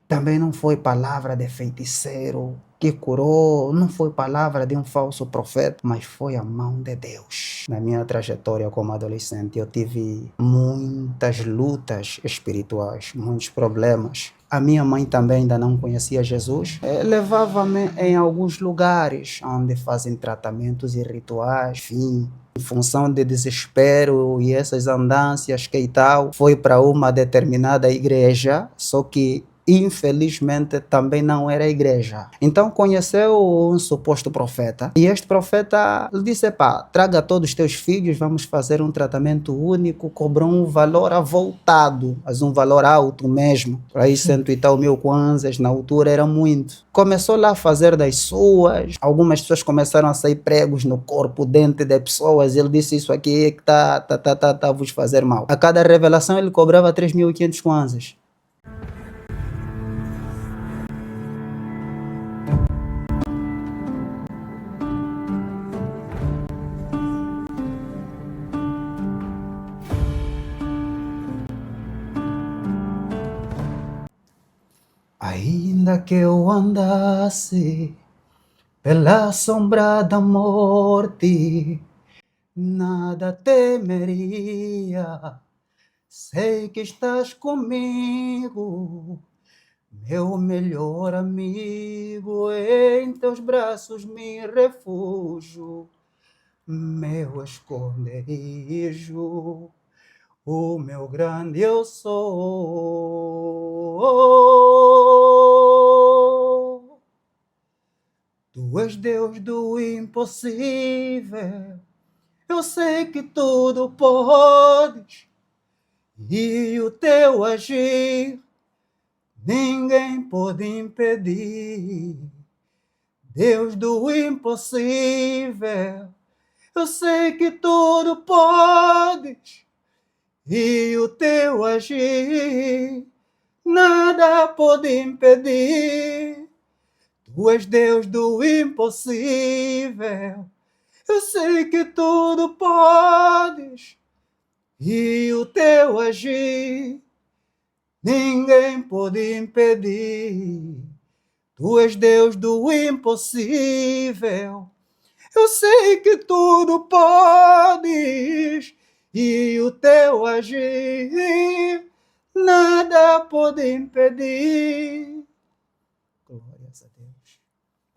Também não foi palavra de feiticeiro que curou, não foi palavra de um falso profeta, mas foi a mão de Deus. Na minha trajetória como adolescente, eu tive muitas lutas espirituais, muitos problemas. A minha mãe também ainda não conhecia Jesus. Levava-me em alguns lugares onde fazem tratamentos e rituais, enfim. Em função de desespero e essas andanças que e tal, foi para uma determinada igreja, só que infelizmente também não era igreja. Então conheceu um suposto profeta e este profeta lhe disse: pá, traga todos os teus filhos, vamos fazer um tratamento único. Cobrou um valor avultado, mas um valor alto mesmo. Para aí 100 e tal mil kwanzas, na altura era muito. Começou lá a fazer das suas, algumas pessoas começaram a sair pregos no corpo, dentro de pessoas. Ele disse: isso aqui é que tá vos fazer mal. A cada revelação ele cobrava 3.500 kwanzas. Ainda que eu andasse pela sombra da morte, nada temeria, sei que estás comigo, meu melhor amigo, em teus braços me refugio, meu esconderijo, o meu grande eu sou. Tu és Deus do impossível, eu sei que tudo podes, e o teu agir ninguém pode impedir. Deus do impossível, eu sei que tudo podes, e o teu agir nada pode impedir. Tu és Deus do impossível, eu sei que tudo podes, e o teu agir ninguém pode impedir. Tu és Deus do impossível, eu sei que tudo podes, e o teu agir nada pode impedir. Glórias a Deus.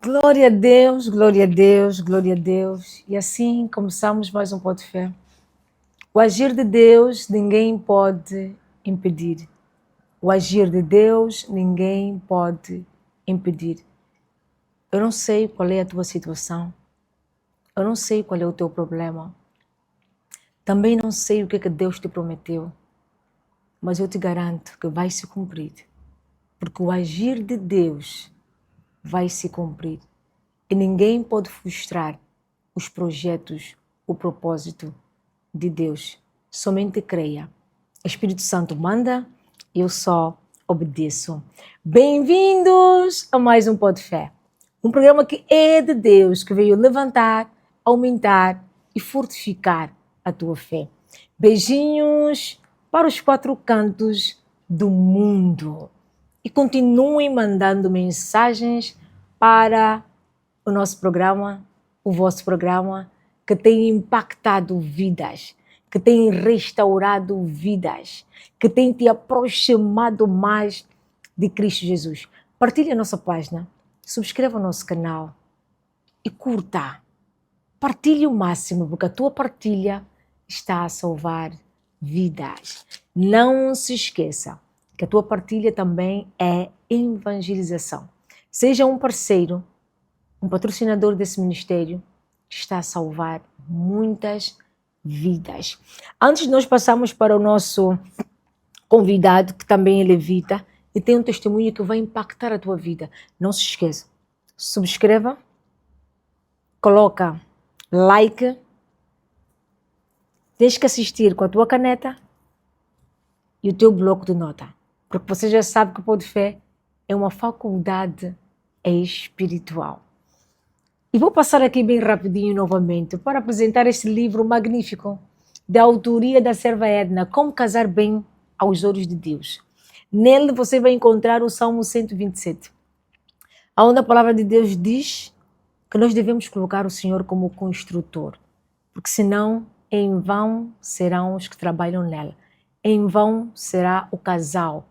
Glória a Deus, glória a Deus, glória a Deus. E assim começamos mais um Pó de Fé. O agir de Deus ninguém pode impedir. O agir de Deus ninguém pode impedir. Eu não sei qual é a tua situação. Eu não sei qual é o teu problema. Também não sei o que Deus te prometeu. Mas eu te garanto que vai se cumprir. Porque o agir de Deus vai se cumprir. E ninguém pode frustrar os projetos, o propósito de Deus. Somente creia. O Espírito Santo manda, eu só obedeço. Bem-vindos a mais um Pó de Fé. Um programa que é de Deus, que veio levantar, aumentar e fortificar a tua fé. Beijinhos para os 4 cantos do mundo. E continuem mandando mensagens para o nosso programa, o vosso programa, que tem impactado vidas, que tem restaurado vidas, que tem te aproximado mais de Cristo Jesus. Partilhe a nossa página, subscreva o nosso canal e curta. Partilhe o máximo, porque a tua partilha está a salvar vidas. Não se esqueça que a tua partilha também é evangelização. Seja um parceiro, um patrocinador desse ministério, que está a salvar muitas vidas. Antes de nós passarmos para o nosso convidado, que também é levita, e tem um testemunho que vai impactar a tua vida. Não se esqueça, subscreva, coloca like, tens que assistir com a tua caneta e o teu bloco de nota, porque você já sabe que o Pó de Fé é uma faculdade espiritual. E vou passar aqui bem rapidinho novamente para apresentar este livro magnífico da autoria da serva Edna, Como Casar Bem aos Olhos de Deus. Nele você vai encontrar o Salmo 127, onde a palavra de Deus diz que nós devemos colocar o Senhor como construtor, porque senão em vão serão os que trabalham nela. Em vão será o casal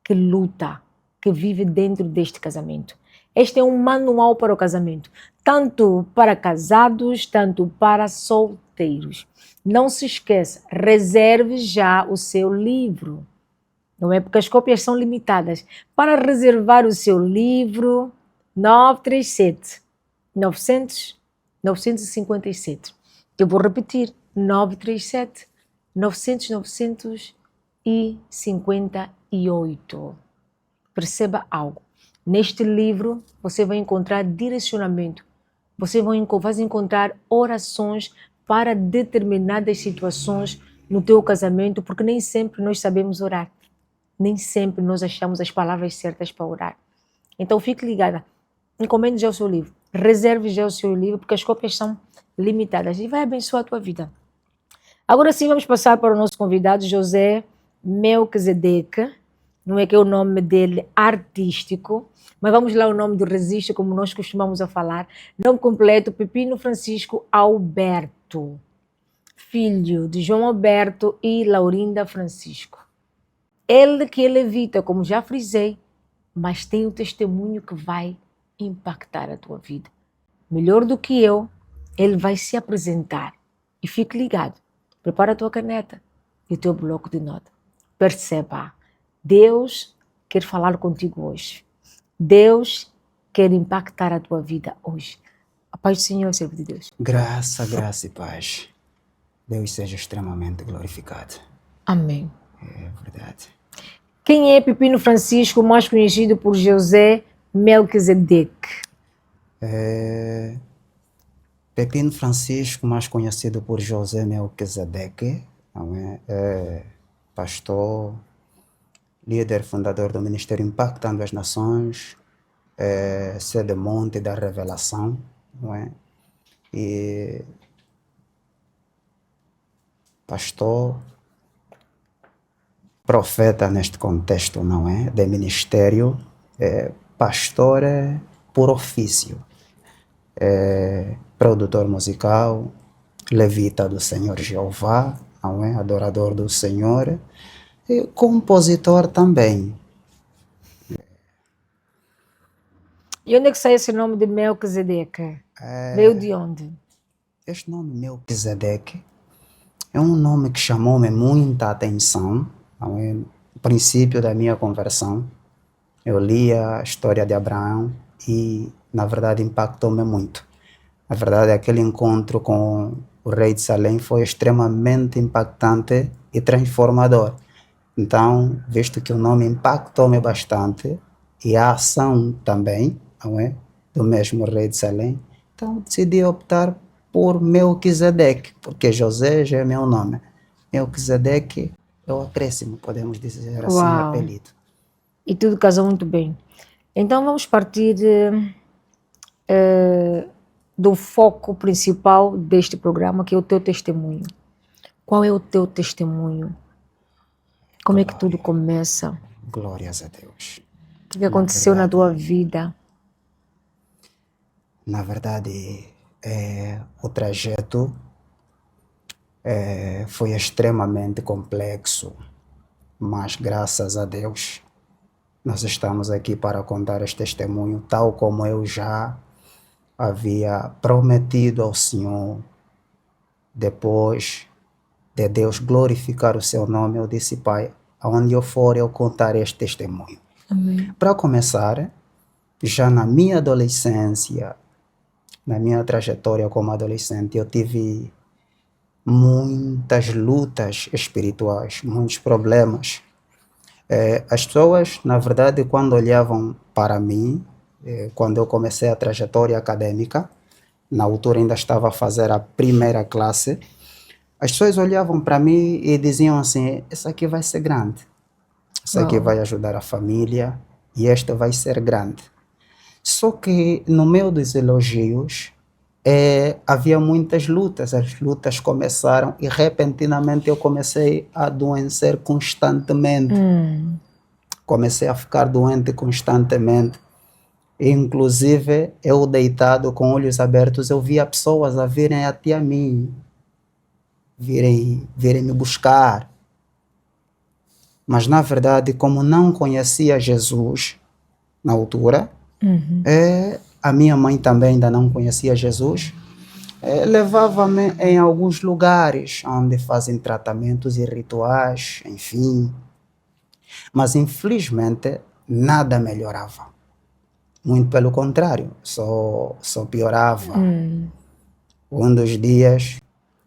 que luta, que vive dentro deste casamento. Este é um manual para o casamento, tanto para casados, tanto para solteiros. Não se esqueça, reserve já o seu livro. Não é porque as cópias são limitadas. Para reservar o seu livro, 937 900 957. Eu vou repetir, 937 900 958. Perceba algo. Neste livro, você vai encontrar direcionamento. Você vai encontrar orações para determinadas situações no teu casamento, porque nem sempre nós sabemos orar. Nem sempre nós achamos as palavras certas para orar. Então fique ligada, encomende já o seu livro, reserve já o seu livro, porque as cópias são limitadas e vai abençoar a tua vida. Agora sim vamos passar para o nosso convidado, José Melquisedeque, não é que é o nome dele artístico, mas vamos lá o nome do registro, como nós costumamos a falar. Nome completo, Pepino Francisco Alberto, filho de João Alberto e Laurinda Francisco. Ele que é levita, como já frisei, mas tem um testemunho que vai impactar a tua vida. Melhor do que eu, ele vai se apresentar. E fique ligado, prepara a tua caneta e o teu bloco de nota. Perceba, Deus quer falar contigo hoje. Deus quer impactar a tua vida hoje. A paz do Senhor, servo de Deus. Graça e paz. Deus seja extremamente glorificado. Amém. É verdade. Quem é Pepino Francisco, mais conhecido por José Melquisedeque? Pepino Francisco, mais conhecido por José Melquisedeque, pastor, líder fundador do Ministério Impactando as Nações, sede Monte da Revelação, não é? E pastor, profeta neste contexto, não é? De ministério, pastor por ofício, produtor musical, levita do Senhor Jeová, não é? Adorador do Senhor, e compositor também. E onde é que sai esse nome de Melquisedeque? Veio de onde? Este nome Melquisedeque é um nome que chamou-me muita atenção. No princípio da minha conversão, eu li a história de Abraão e, na verdade, impactou-me muito. Na verdade, aquele encontro com o rei de Salém foi extremamente impactante e transformador. Então, visto que o nome impactou-me bastante e a ação também, não é? Do mesmo rei de Salém, então decidi optar por Melquisedeque, porque José já é meu nome. Melquisedeque é o acréscimo, podemos dizer assim, Uau. apelido. E tudo casou muito bem. Então vamos partir do foco principal deste programa, que é o teu testemunho. Qual é o teu testemunho? Como é que tudo começa? Glórias a Deus. O que aconteceu na tua vida? Na verdade, o trajeto foi extremamente complexo, mas graças a Deus nós estamos aqui para contar este testemunho, tal como eu já havia prometido ao Senhor. Depois de Deus glorificar o seu nome, eu disse: Pai, aonde eu for, eu contar este testemunho. Amém. Para começar, já na minha adolescência, na minha trajetória como adolescente, eu tive muitas lutas espirituais, muitos problemas. As pessoas, na verdade, quando olhavam para mim, quando eu comecei a trajetória acadêmica, na altura ainda estava a fazer a primeira classe, as pessoas olhavam para mim e diziam assim: esse aqui vai ser grande, esse aqui vai ajudar a família e este vai ser grande. Só que no meio dos elogios havia muitas lutas, as lutas começaram e repentinamente eu comecei a adoecer constantemente. comecei a ficar doente constantemente. Inclusive, eu deitado com olhos abertos, eu via pessoas a virem até a mim, virem me buscar. Mas, na verdade, como não conhecia Jesus na altura, a minha mãe também ainda não conhecia Jesus, levava-me em alguns lugares onde fazem tratamentos e rituais, enfim. Mas, infelizmente, nada melhorava. Muito pelo contrário, só piorava. Um dos dias,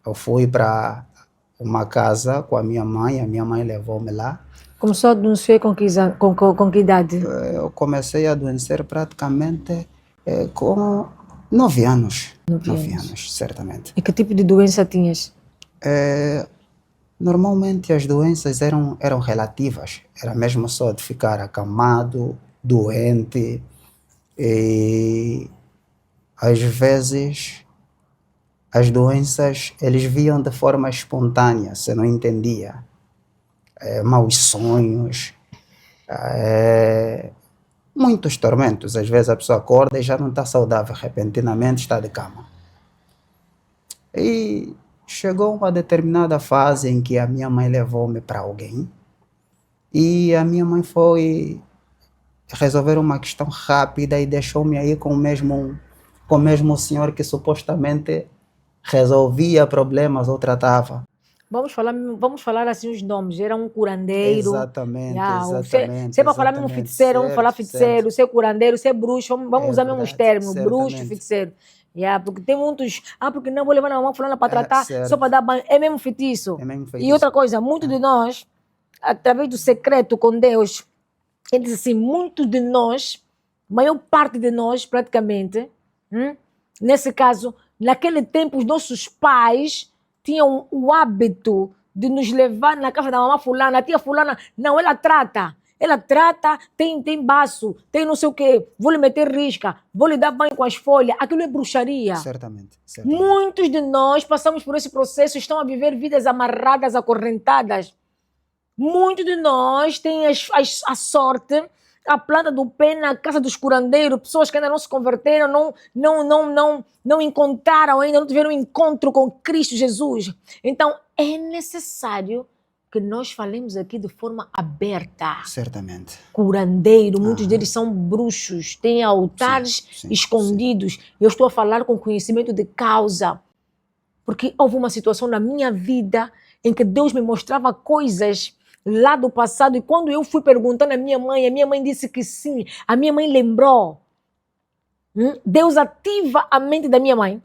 eu fui para uma casa com a minha mãe levou-me lá. Começou a adoecer com que idade? Eu comecei a adoecer praticamente com 9 anos. 9 anos, certamente. E que tipo de doença tinhas? Normalmente as doenças eram relativas. Era mesmo só de ficar acamado, doente. E às vezes as doenças eles viam de forma espontânea, você não entendia. Maus sonhos, muitos tormentos. Às vezes a pessoa acorda e já não está saudável, repentinamente está de cama. E chegou uma determinada fase em que a minha mãe levou-me para alguém e a minha mãe foi resolver uma questão rápida e deixou-me aí com o mesmo senhor que supostamente resolvia problemas ou tratava. Vamos falar assim os nomes. Era um curandeiro. Exatamente, Se é para falar mesmo feiticeiro, vamos falar feiticeiro. Se é curandeiro, se é bruxo, vamos usar mesmo os termos. Bruxo, feiticeiro. Porque tem muitos. Porque não vou levar na mamãe fulana para tratar, só para dar banho. É mesmo feitiço. E outra coisa, muitos de nós, através do secreto com Deus, ele diz assim, muitos de nós, maior parte de nós praticamente, nesse caso, naquele tempo os nossos pais tinham o hábito de nos levar na casa da mamãe fulana, a tia fulana, não, ela trata, tem baço, tem não sei o quê, vou lhe meter risca, vou lhe dar banho com as folhas, aquilo é bruxaria. Certamente. Muitos de nós passamos por esse processo, estão a viver vidas amarradas, acorrentadas. Muitos de nós têm a sorte, a planta do pé na casa dos curandeiros, pessoas que ainda não se converteram, não encontraram ainda, não tiveram um encontro com Cristo Jesus. Então, é necessário que nós falemos aqui de forma aberta. Certamente. Curandeiro, muitos deles são bruxos, têm altares escondidos. Eu estou a falar com conhecimento de causa, porque houve uma situação na minha vida em que Deus me mostrava coisas lá do passado, e quando eu fui perguntando à minha mãe disse que sim, a minha mãe lembrou. Deus ativa a mente da minha mãe,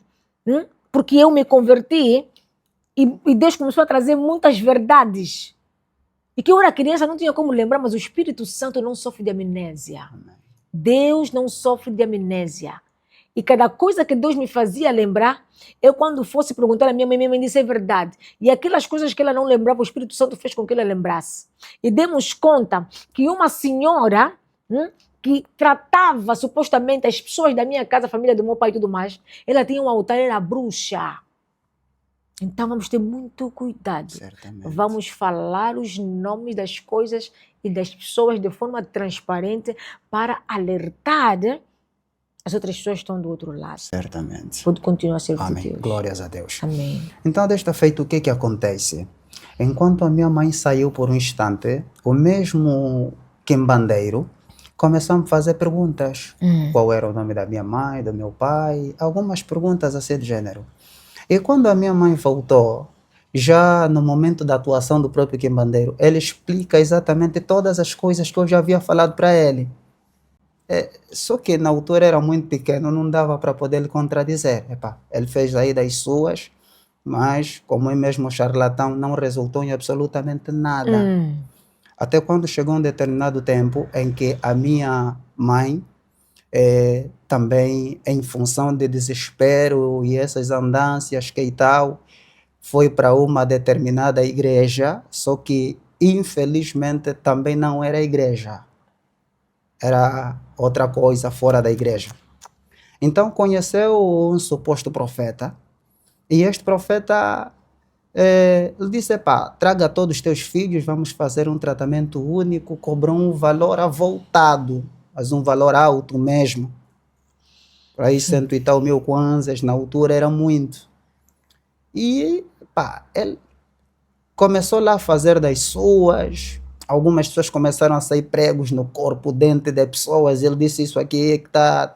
porque eu me converti e Deus começou a trazer muitas verdades. E que eu era criança, não tinha como lembrar, mas o Espírito Santo não sofre de amnésia. Deus não sofre de amnésia. E cada coisa que Deus me fazia lembrar, eu quando fosse perguntar à minha mãe disse, é verdade. E aquelas coisas que ela não lembrava, o Espírito Santo fez com que ela lembrasse. E demos conta que uma senhora que tratava supostamente as pessoas da minha casa, a família do meu pai e tudo mais, ela tinha um altar, era bruxa. Então vamos ter muito cuidado. Certamente. Vamos falar os nomes das coisas e das pessoas de forma transparente para alertar as outras pessoas estão do outro lado. Certamente. Pode continuar a ser Amém. de Deus. Glórias a Deus. Amém. Então, desta feita, o que acontece? Enquanto a minha mãe saiu por um instante, o mesmo quimbandeiro começou a me fazer perguntas. Qual era o nome da minha mãe, do meu pai, algumas perguntas assim de gênero. E quando a minha mãe voltou, já no momento da atuação do próprio quimbandeiro, ele explica exatamente todas as coisas que eu já havia falado para ele. Só que na altura era muito pequeno, não dava para poder lhe contradizer. Ele fez aí das suas, mas como é mesmo charlatão, não resultou em absolutamente nada. Até quando chegou um determinado tempo em que a minha mãe, também em função de desespero e essas andâncias que e tal, foi para uma determinada igreja, só que infelizmente também não era igreja. Era outra coisa fora da igreja. Então conheceu um suposto profeta, e este profeta Ele disse, pá, traga todos os teus filhos, vamos fazer um tratamento único, cobrou um valor avultado, mas um valor alto mesmo. Por aí 100 e tal mil kwanzas, na altura era muito. E, pá, ele começou lá a fazer das suas, algumas pessoas começaram a sair pregos no corpo, dentro de pessoas, ele disse isso aqui é que tá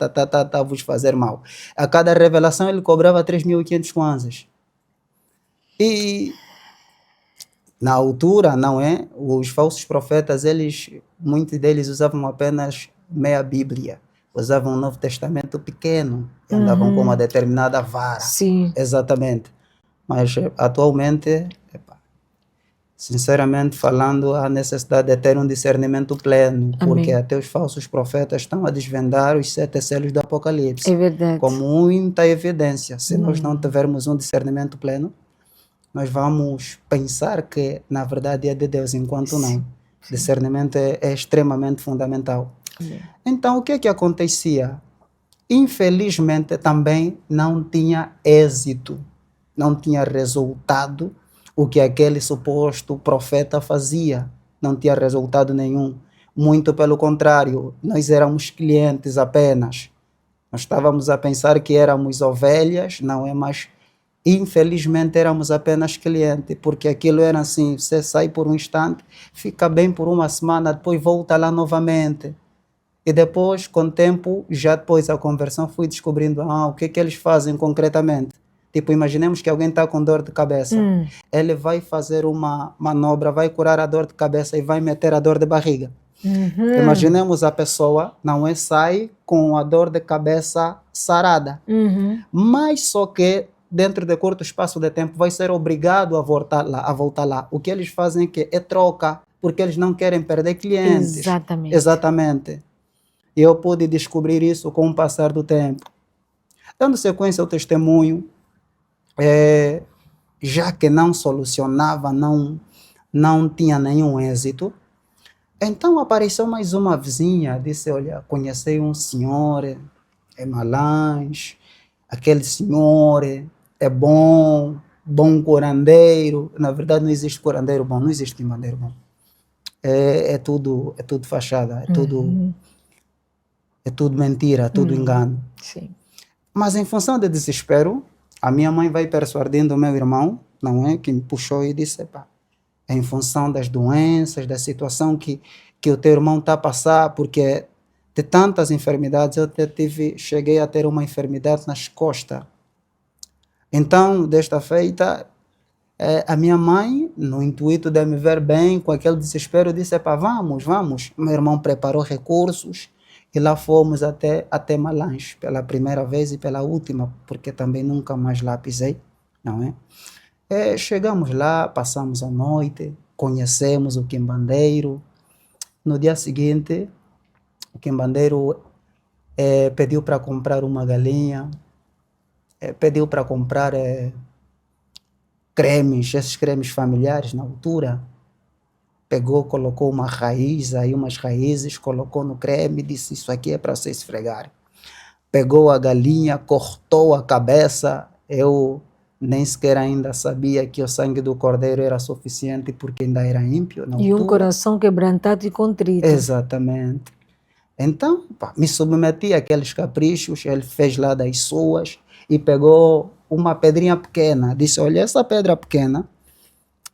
a vos fazer mal. A cada revelação ele cobrava 3.500 kwanzas. E na altura, não é? Os falsos profetas, muitos deles usavam apenas meia Bíblia, usavam o Novo Testamento pequeno, e andavam com uma determinada vara. Sim. Exatamente. Mas atualmente, sinceramente falando, há necessidade de ter um discernimento pleno, porque até os falsos profetas estão a desvendar os 7 selos do Apocalipse. É verdade. Com muita evidência. Se nós não tivermos um discernimento pleno, nós vamos pensar que, na verdade, é de Deus, enquanto não. Discernimento é extremamente fundamental. Então, o que é que acontecia? Infelizmente, também não tinha êxito, não tinha resultado o que aquele suposto profeta fazia. Não tinha resultado nenhum. Muito pelo contrário, nós éramos clientes apenas. Nós estávamos a pensar que éramos ovelhas, não é mais. Infelizmente éramos apenas clientes, porque aquilo era assim, você sai por um instante, fica bem por uma semana, depois volta lá novamente. E depois, com o tempo, já depois da conversão, fui descobrindo o que eles fazem concretamente. Tipo, imaginemos que alguém está com dor de cabeça. Ele vai fazer uma manobra, vai curar a dor de cabeça e vai meter a dor de barriga. Imaginemos a pessoa, não é, sai com a dor de cabeça sarada. Mas só que dentro de curto espaço de tempo vai ser obrigado a voltar lá. O que eles fazem é troca, porque eles não querem perder clientes. Exatamente. E eu pude descobrir isso com o passar do tempo. Dando sequência ao testemunho, já que não solucionava, não tinha nenhum êxito, então apareceu mais uma vizinha, disse, olha, conheci um senhor em Malães, aquele senhor é bom curandeiro. Na verdade não existe curandeiro bom, não existe curandeiro bom. É tudo fachada, é tudo mentira, é tudo engano. Sim. Mas em função de desespero, a minha mãe vai persuadindo o meu irmão, não é, que me puxou e disse, pá, em função das doenças, da situação que o teu irmão está a passar, porque de tantas enfermidades, eu cheguei a ter uma enfermidade nas costas. Então, desta feita, a minha mãe, no intuito de me ver bem, com aquele desespero, disse, pá, vamos. Meu irmão preparou recursos e lá fomos até Malães, pela primeira vez e pela última, porque também nunca mais lá pisei, não é? Chegamos lá, passamos a noite, conhecemos o quimbandeiro. No dia seguinte, o quimbandeiro pediu para comprar uma galinha, pediu para comprar cremes, esses cremes familiares na altura. Pegou, colocou uma raiz, aí umas raízes, colocou no creme e disse, isso aqui é para você esfregar. Pegou a galinha, cortou a cabeça, eu nem sequer ainda sabia que o sangue do cordeiro era suficiente porque ainda era ímpio na altura. E um coração quebrantado e contrito. Exatamente. Então, me submeti àqueles caprichos, ele fez lá das suas e pegou uma pedrinha pequena. Disse, olha, essa pedra pequena,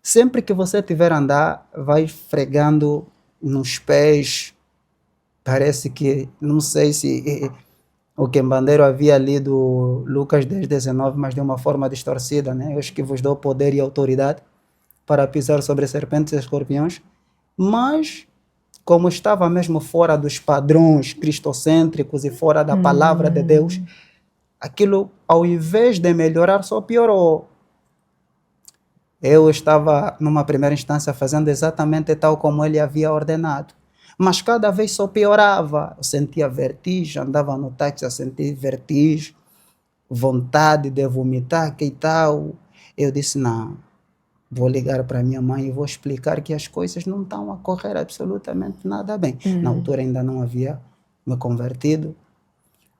sempre que você tiver a andar, vai esfregando nos pés. Parece que, não sei se o quimbandeiro havia lido Lucas 10:19, mas de uma forma distorcida, né? Eu acho que vos dou poder e autoridade para pisar sobre serpentes e escorpiões. Mas, como estava mesmo fora dos padrões cristocêntricos e fora da palavra de Deus, aquilo, ao invés de melhorar, só piorou. Eu estava, numa primeira instância, fazendo exatamente tal como ele havia ordenado. Mas cada vez só piorava. Eu sentia vertigem, andava no táxi a sentir vertigem, vontade de vomitar, que tal. Eu disse, não, vou ligar para minha mãe e vou explicar que as coisas não estão a correr absolutamente nada bem. Na altura ainda não havia me convertido.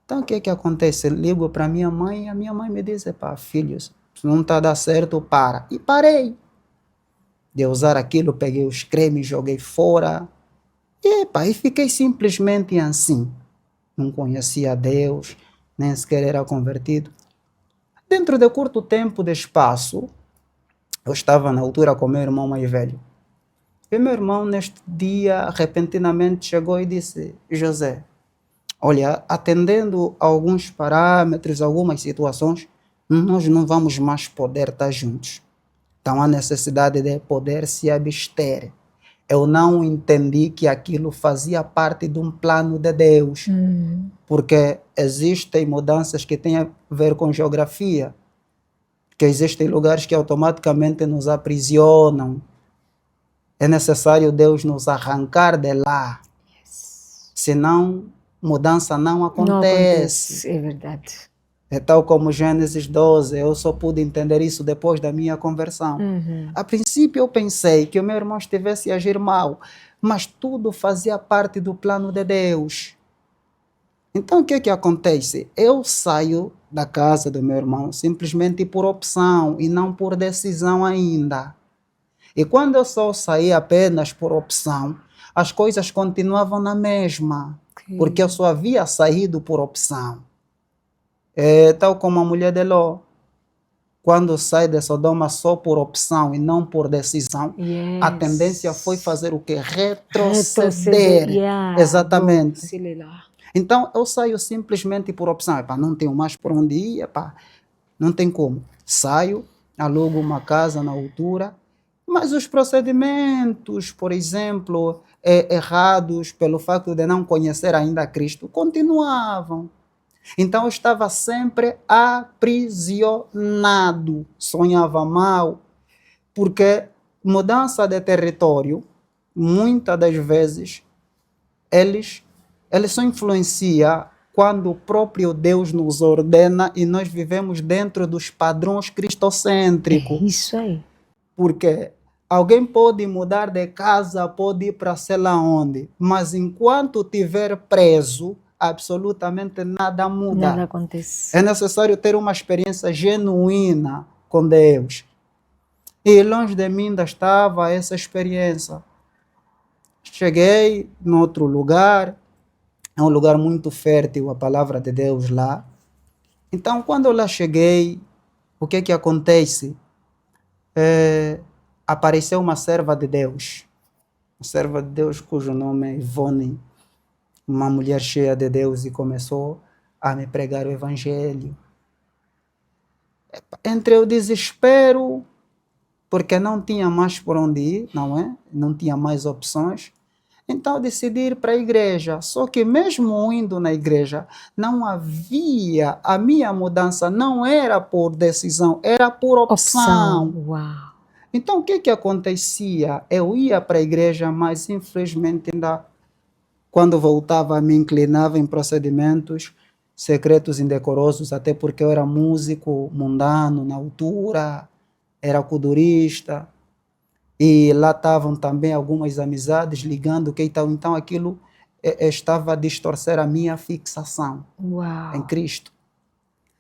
Então o que é que acontece? Eu ligo para minha mãe e a minha mãe me diz, pá, filhos, Se não está a dar certo, para. E parei de usar aquilo, peguei os cremes, joguei fora. E fiquei simplesmente assim. Não conhecia Deus, nem sequer era convertido. Dentro de curto tempo de espaço, eu estava na altura com meu irmão mais velho. E meu irmão, neste dia, repentinamente chegou e disse: José, olha, atendendo a alguns parâmetros, algumas situações, nós não vamos mais poder estar juntos. Então há necessidade de poder se abster. Eu não entendi que aquilo fazia parte de um plano de Deus, porque existem mudanças que têm a ver com geografia, que existem lugares que automaticamente nos aprisionam. É necessário Deus nos arrancar de lá, senão mudança não Não acontece. acontece, é verdade. É tal como Gênesis 12, eu só pude entender isso depois da minha conversão. A princípio eu pensei que o meu irmão estivesse a agir mal, mas tudo fazia parte do plano de Deus. Então o que é que acontece? Eu saio da casa do meu irmão simplesmente por opção e não por decisão ainda. E quando eu só saí apenas por opção, as coisas continuavam na mesma, porque eu só havia saído por opção. É tal como a mulher de Ló. Quando sai de Sodoma só por opção e não por decisão, a tendência foi fazer o quê? Retroceder. Exatamente. Então, eu saio simplesmente por opção. Epá, não tenho mais por onde ir, epá, não tem como. Saio, alugo uma casa na altura, mas os procedimentos, por exemplo, errados pelo fato de não conhecer ainda Cristo, continuavam. Então eu estava sempre aprisionado, sonhava mal, porque mudança de território, muitas das vezes, eles só influenciam quando o próprio Deus nos ordena e nós vivemos dentro dos padrões cristocêntricos. Isso aí. Porque alguém pode mudar de casa, pode ir para sei lá onde, mas enquanto estiver preso, absolutamente nada muda. Nada acontece. É necessário ter uma experiência genuína com Deus. E longe de mim ainda estava essa experiência. Cheguei em outro lugar, é um lugar muito fértil, a palavra de Deus lá. Então, quando eu lá cheguei, o que acontece? Apareceu uma serva de Deus. Uma serva de Deus cujo nome é Ivone, uma mulher cheia de Deus, e começou a me pregar o evangelho. Entre o desespero, porque não tinha mais por onde ir, não é? Não tinha mais opções. Então eu decidi ir para a igreja. Só que mesmo indo na igreja, não havia, a minha mudança não era por decisão, era por opção. Uau. Então o que acontecia? Eu ia para a igreja, mas infelizmente ainda quando voltava me inclinava em procedimentos secretos indecorosos, até porque eu era músico mundano na altura, era kudurista, e lá estavam também algumas amizades ligando, que então aquilo estava a distorcer a minha fixação em Cristo.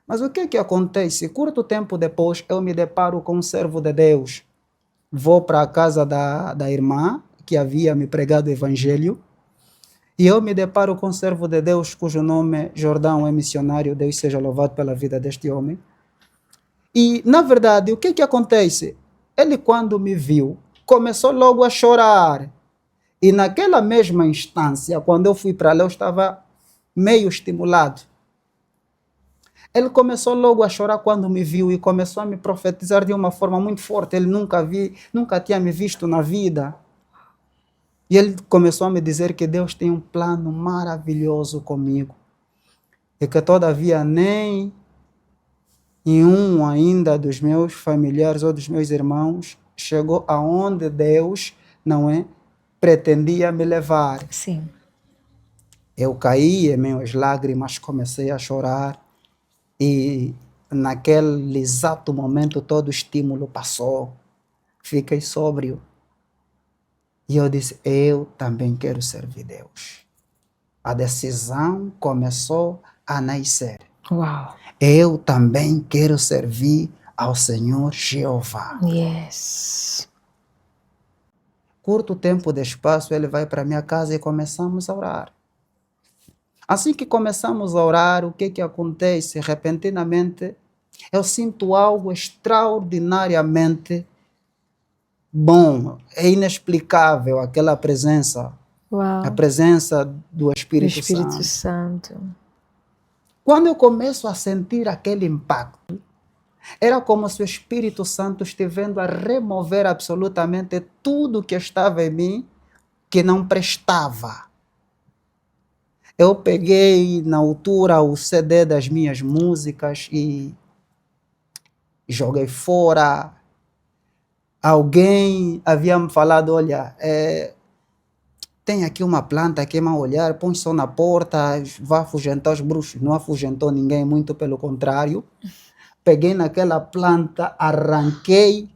Mas o que acontece? Curto tempo depois eu me deparo com um servo de Deus. Vou para a casa da irmã que havia me pregado o evangelho, e eu me deparo com um servo de Deus cujo nome é Jordão, é missionário. Deus seja louvado pela vida deste homem. E, na verdade, o que acontece? Ele, quando me viu, começou logo a chorar. E naquela mesma instância, quando eu fui para lá, eu estava meio estimulado. Ele começou logo a chorar quando me viu e começou a me profetizar de uma forma muito forte. Ele nunca tinha me visto na vida. E ele começou a me dizer que Deus tem um plano maravilhoso comigo. E que todavia nem nenhum ainda dos meus familiares ou dos meus irmãos chegou aonde Deus, não é, pretendia me levar. Sim. Eu caí em minhas lágrimas, comecei a chorar. E naquele exato momento todo o estímulo passou. Fiquei sóbrio. E eu disse, eu também quero servir Deus. A decisão começou a nascer. Uau! Eu também quero servir ao Senhor Jeová. Yes. Curto tempo de espaço, ele vai para minha casa e começamos a orar. Assim que começamos a orar, o que acontece? Repentinamente, eu sinto algo extraordinariamente bom, é inexplicável aquela presença, a Uau. presença do Do Espírito Espírito Santo. Santo. Quando eu começo a sentir aquele impacto, era como se o Espírito Santo estivesse a remover absolutamente tudo que estava em mim que não prestava. Eu peguei na altura o CD das minhas músicas e joguei fora. Alguém havia me falado, olha, tem aqui uma planta que é mal olhar, põe só na porta, vai afugentar os bruxos. Não afugentou ninguém, muito pelo contrário. Peguei naquela planta, arranquei,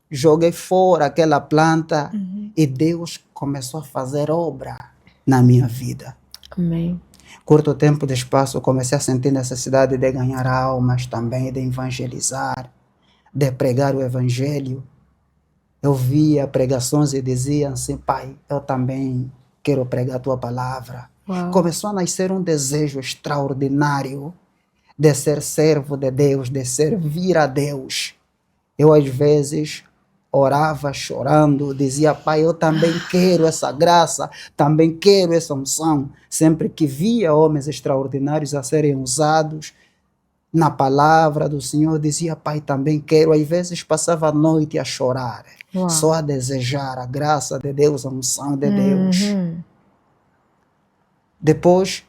joguei fora aquela planta e Deus começou a fazer obra na minha vida. Amém. Curto tempo de espaço, comecei a sentir necessidade de ganhar almas também, de evangelizar, de pregar o evangelho. Eu via pregações e dizia assim, pai, eu também quero pregar a tua palavra. Uau. Começou a nascer um desejo extraordinário de ser servo de Deus, de servir a Deus. Eu às vezes orava chorando, dizia, pai, eu também quero essa graça, também quero essa unção. Sempre que via homens extraordinários a serem usados na palavra do Senhor, dizia, pai, também quero. Às vezes passava a noite a chorar, Uau. só a desejar a graça de Deus, a unção de Deus. Depois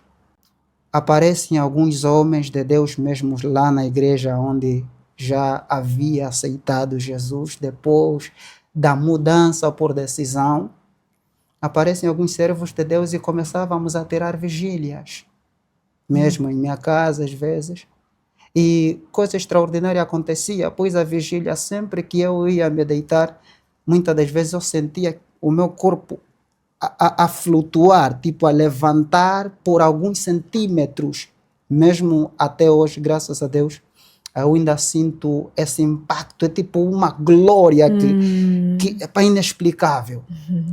aparecem alguns homens de Deus mesmo lá na igreja onde já havia aceitado Jesus. Depois da mudança por decisão, aparecem alguns servos de Deus e começávamos a tirar vigílias, mesmo em minha casa às vezes. E coisa extraordinária acontecia, pois a vigília, sempre que eu ia me deitar, muitas das vezes eu sentia o meu corpo a flutuar, tipo a levantar por alguns centímetros. Mesmo até hoje, graças a Deus, eu ainda sinto esse impacto, é tipo uma glória que é inexplicável.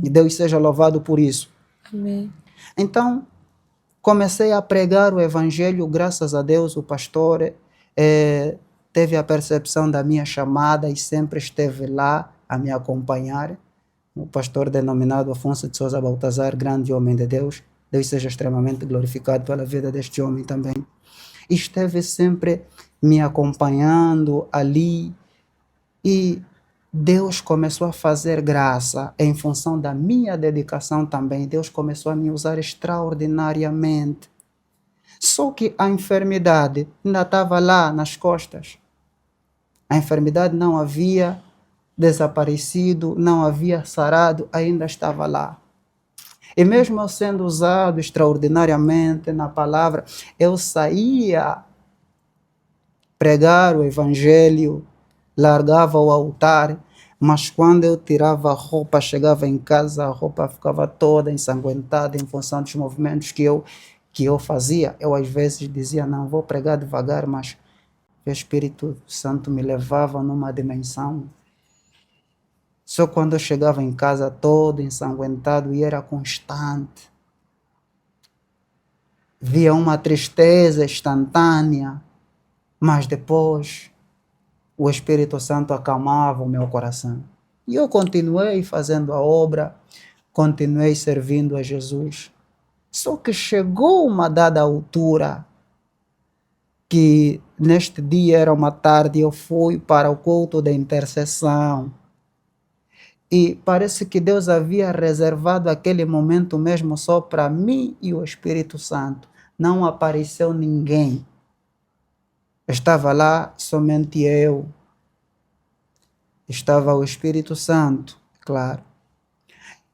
E Deus seja louvado por isso. Amém. Então, comecei a pregar o evangelho, graças a Deus, o pastor teve a percepção da minha chamada e sempre esteve lá a me acompanhar. O pastor denominado Afonso de Souza Baltazar, grande homem de Deus, Deus seja extremamente glorificado pela vida deste homem também. E esteve sempre me acompanhando ali e Deus começou a fazer graça em função da minha dedicação também. Deus começou a me usar extraordinariamente. Só que a enfermidade ainda estava lá nas costas. A enfermidade não havia desaparecido, não havia sarado, ainda estava lá. E mesmo eu sendo usado extraordinariamente na palavra, eu saía pregar o evangelho, largava o altar, mas quando eu tirava a roupa, chegava em casa, a roupa ficava toda ensanguentada em função dos movimentos que eu fazia. Eu às vezes dizia, não, vou pregar devagar, mas o Espírito Santo me levava numa dimensão. Só quando eu chegava em casa todo ensanguentado e era constante. Via uma tristeza instantânea, mas depois o Espírito Santo acalmava o meu coração. E eu continuei fazendo a obra, continuei servindo a Jesus. Só que chegou uma dada altura que neste dia era uma tarde, eu fui para o culto da intercessão. E parece que Deus havia reservado aquele momento mesmo só para mim e o Espírito Santo. Não apareceu ninguém. Estava lá somente eu. Estava o Espírito Santo, claro.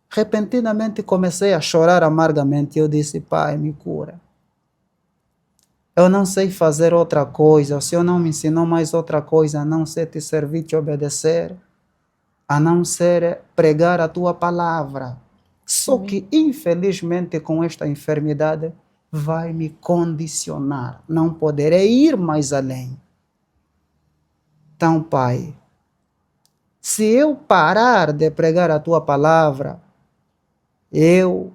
Repentinamente comecei a chorar amargamente. Eu disse, Pai, me cura. Eu não sei fazer outra coisa. O Senhor não me ensinou mais outra coisa, a não ser te servir, te obedecer, a não ser pregar a tua palavra. Só que, infelizmente, com esta enfermidade, vai me condicionar. Não poderei ir mais além. Então, Pai, se eu parar de pregar a Tua palavra, eu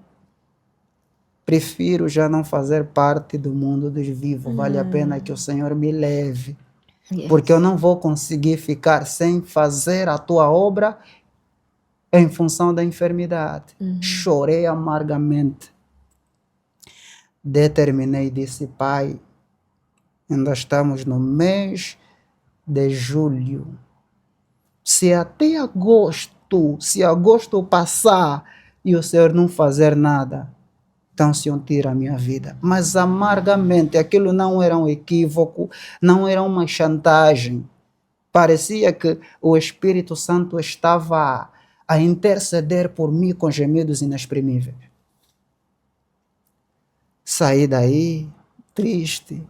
prefiro já não fazer parte do mundo dos vivos. Vale a pena que o Senhor me leve. Porque eu não vou conseguir ficar sem fazer a Tua obra em função da enfermidade. Chorei amargamente. Determinei e disse, Pai, ainda estamos no mês de julho. Se até agosto, se agosto passar e o Senhor não fazer nada, então o Senhor tira a minha vida. Mas amargamente, aquilo não era um equívoco, não era uma chantagem. Parecia que o Espírito Santo estava a interceder por mim com gemidos inexprimíveis. Saí daí triste,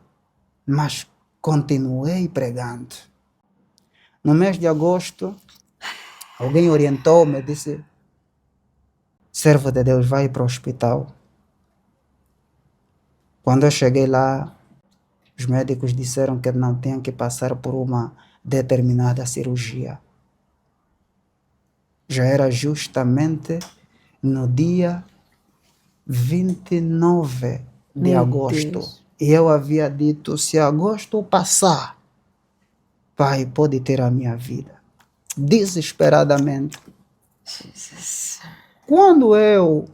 mas continuei pregando. No mês de agosto, alguém orientou-me, disse, servo de Deus, vai para o hospital. Quando eu cheguei lá, os médicos disseram que não tinham que passar por uma determinada cirurgia. Já era justamente no dia 29 de agosto. Deus. E eu havia dito, se agosto passar, Pai, pode ter a minha vida. Desesperadamente. Jesus. Quando eu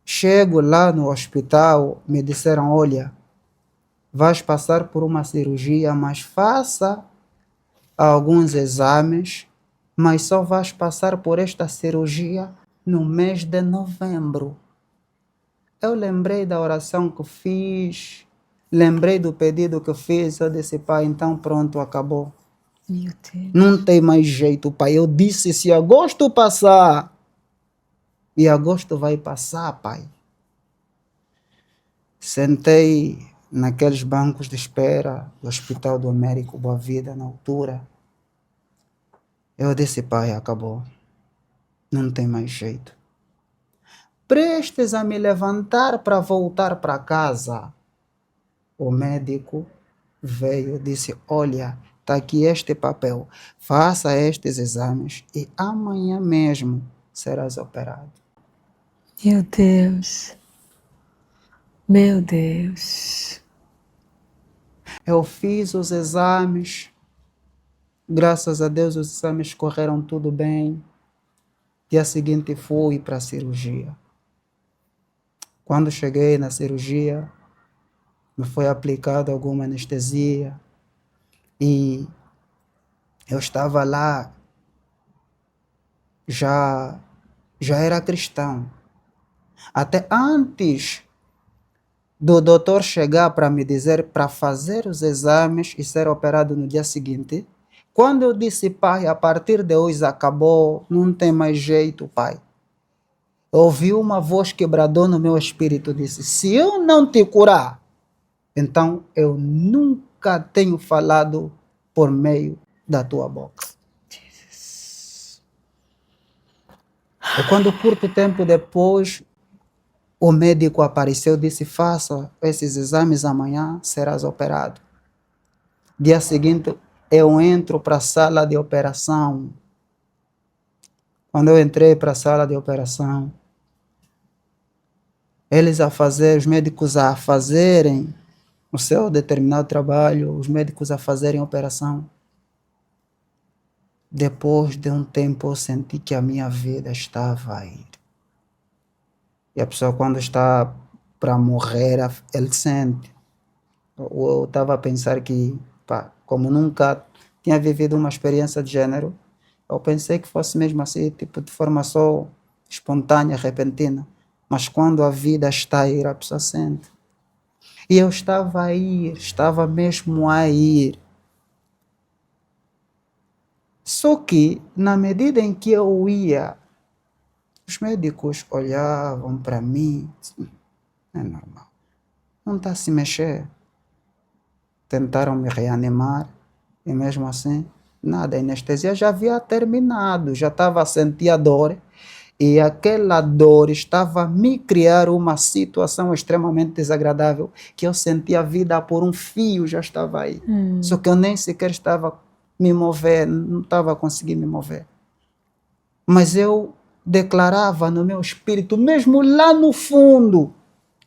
chego lá no hospital, me disseram, olha, vais passar por uma cirurgia, mas faça alguns exames, mas só vais passar por esta cirurgia no mês de novembro. Eu lembrei da oração que fiz, lembrei do pedido que fiz, eu disse, Pai, então pronto, acabou. Meu Deus. Não tem mais jeito, Pai. Eu disse, se agosto passar, e agosto vai passar, Pai. Sentei naqueles bancos de espera do Hospital do Américo Boa Vida, na altura. Eu disse, Pai, acabou. Não tem mais jeito. Prestes a me levantar para voltar para casa, o médico veio e disse, olha, está aqui este papel, faça estes exames e amanhã mesmo serás operado. Meu Deus. Meu Deus. Eu fiz os exames, graças a Deus os exames correram tudo bem. Dia seguinte fui para a cirurgia. Quando cheguei na cirurgia, me foi aplicada alguma anestesia e eu estava lá, já era cristão. Até antes do doutor chegar para me dizer para fazer os exames e ser operado no dia seguinte, quando eu disse, Pai, a partir de hoje acabou, não tem mais jeito, Pai. Eu ouvi uma voz que bradou no meu espírito, disse, se eu não te curar, então eu nunca tenho falado por meio da tua boca. Jesus. E quando curto tempo depois, o médico apareceu e disse, faça esses exames amanhã, serás operado. Dia seguinte, eu entro para a sala de operação. Quando eu entrei para a sala de operação, os médicos a fazerem o seu determinado trabalho, os médicos a fazerem a operação. Depois de um tempo, eu senti que a minha vida estava a ir. E a pessoa, quando está para morrer, ele sente. Eu estava a pensar que, pá, como nunca tinha vivido uma experiência de gênero, eu pensei que fosse mesmo assim, tipo, de forma só espontânea, repentina. Mas quando a vida está a ir, a pessoa sente. E eu estava a ir, estava mesmo a ir. Só que, na medida em que eu ia, os médicos olhavam para mim, é normal, não está a se mexer. Tentaram me reanimar e mesmo assim, nada, a anestesia já havia terminado, já estava a sentir a dor e aquela dor estava a me criar uma situação extremamente desagradável que eu sentia a vida por um fio, já estava aí. Só que eu nem sequer estava me mover, não estava a conseguir me mover. Mas eu declarava no meu espírito, mesmo lá no fundo,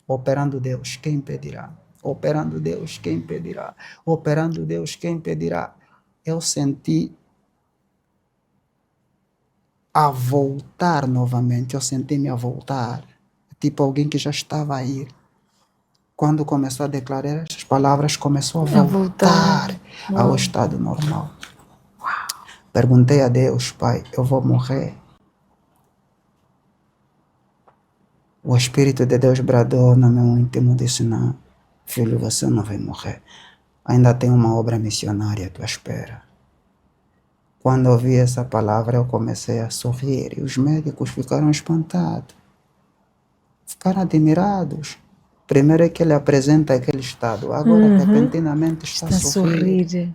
operando Deus, quem impedirá? Operando Deus, quem impedirá? Operando Deus, quem impedirá? Eu senti a voltar novamente, eu senti-me a voltar, tipo alguém que já estava a ir. Quando começou a declarar essas palavras, começou a voltar ao estado normal. Perguntei a Deus, Pai, eu vou morrer? O Espírito de Deus bradou no meu íntimo, disse, não, filho, você não vai morrer. Ainda tem uma obra missionária à tua espera. Quando ouvi essa palavra, eu comecei a sorrir e os médicos ficaram espantados. Ficaram admirados. Primeiro é que ele apresenta aquele estado, agora repentinamente está a sorrir.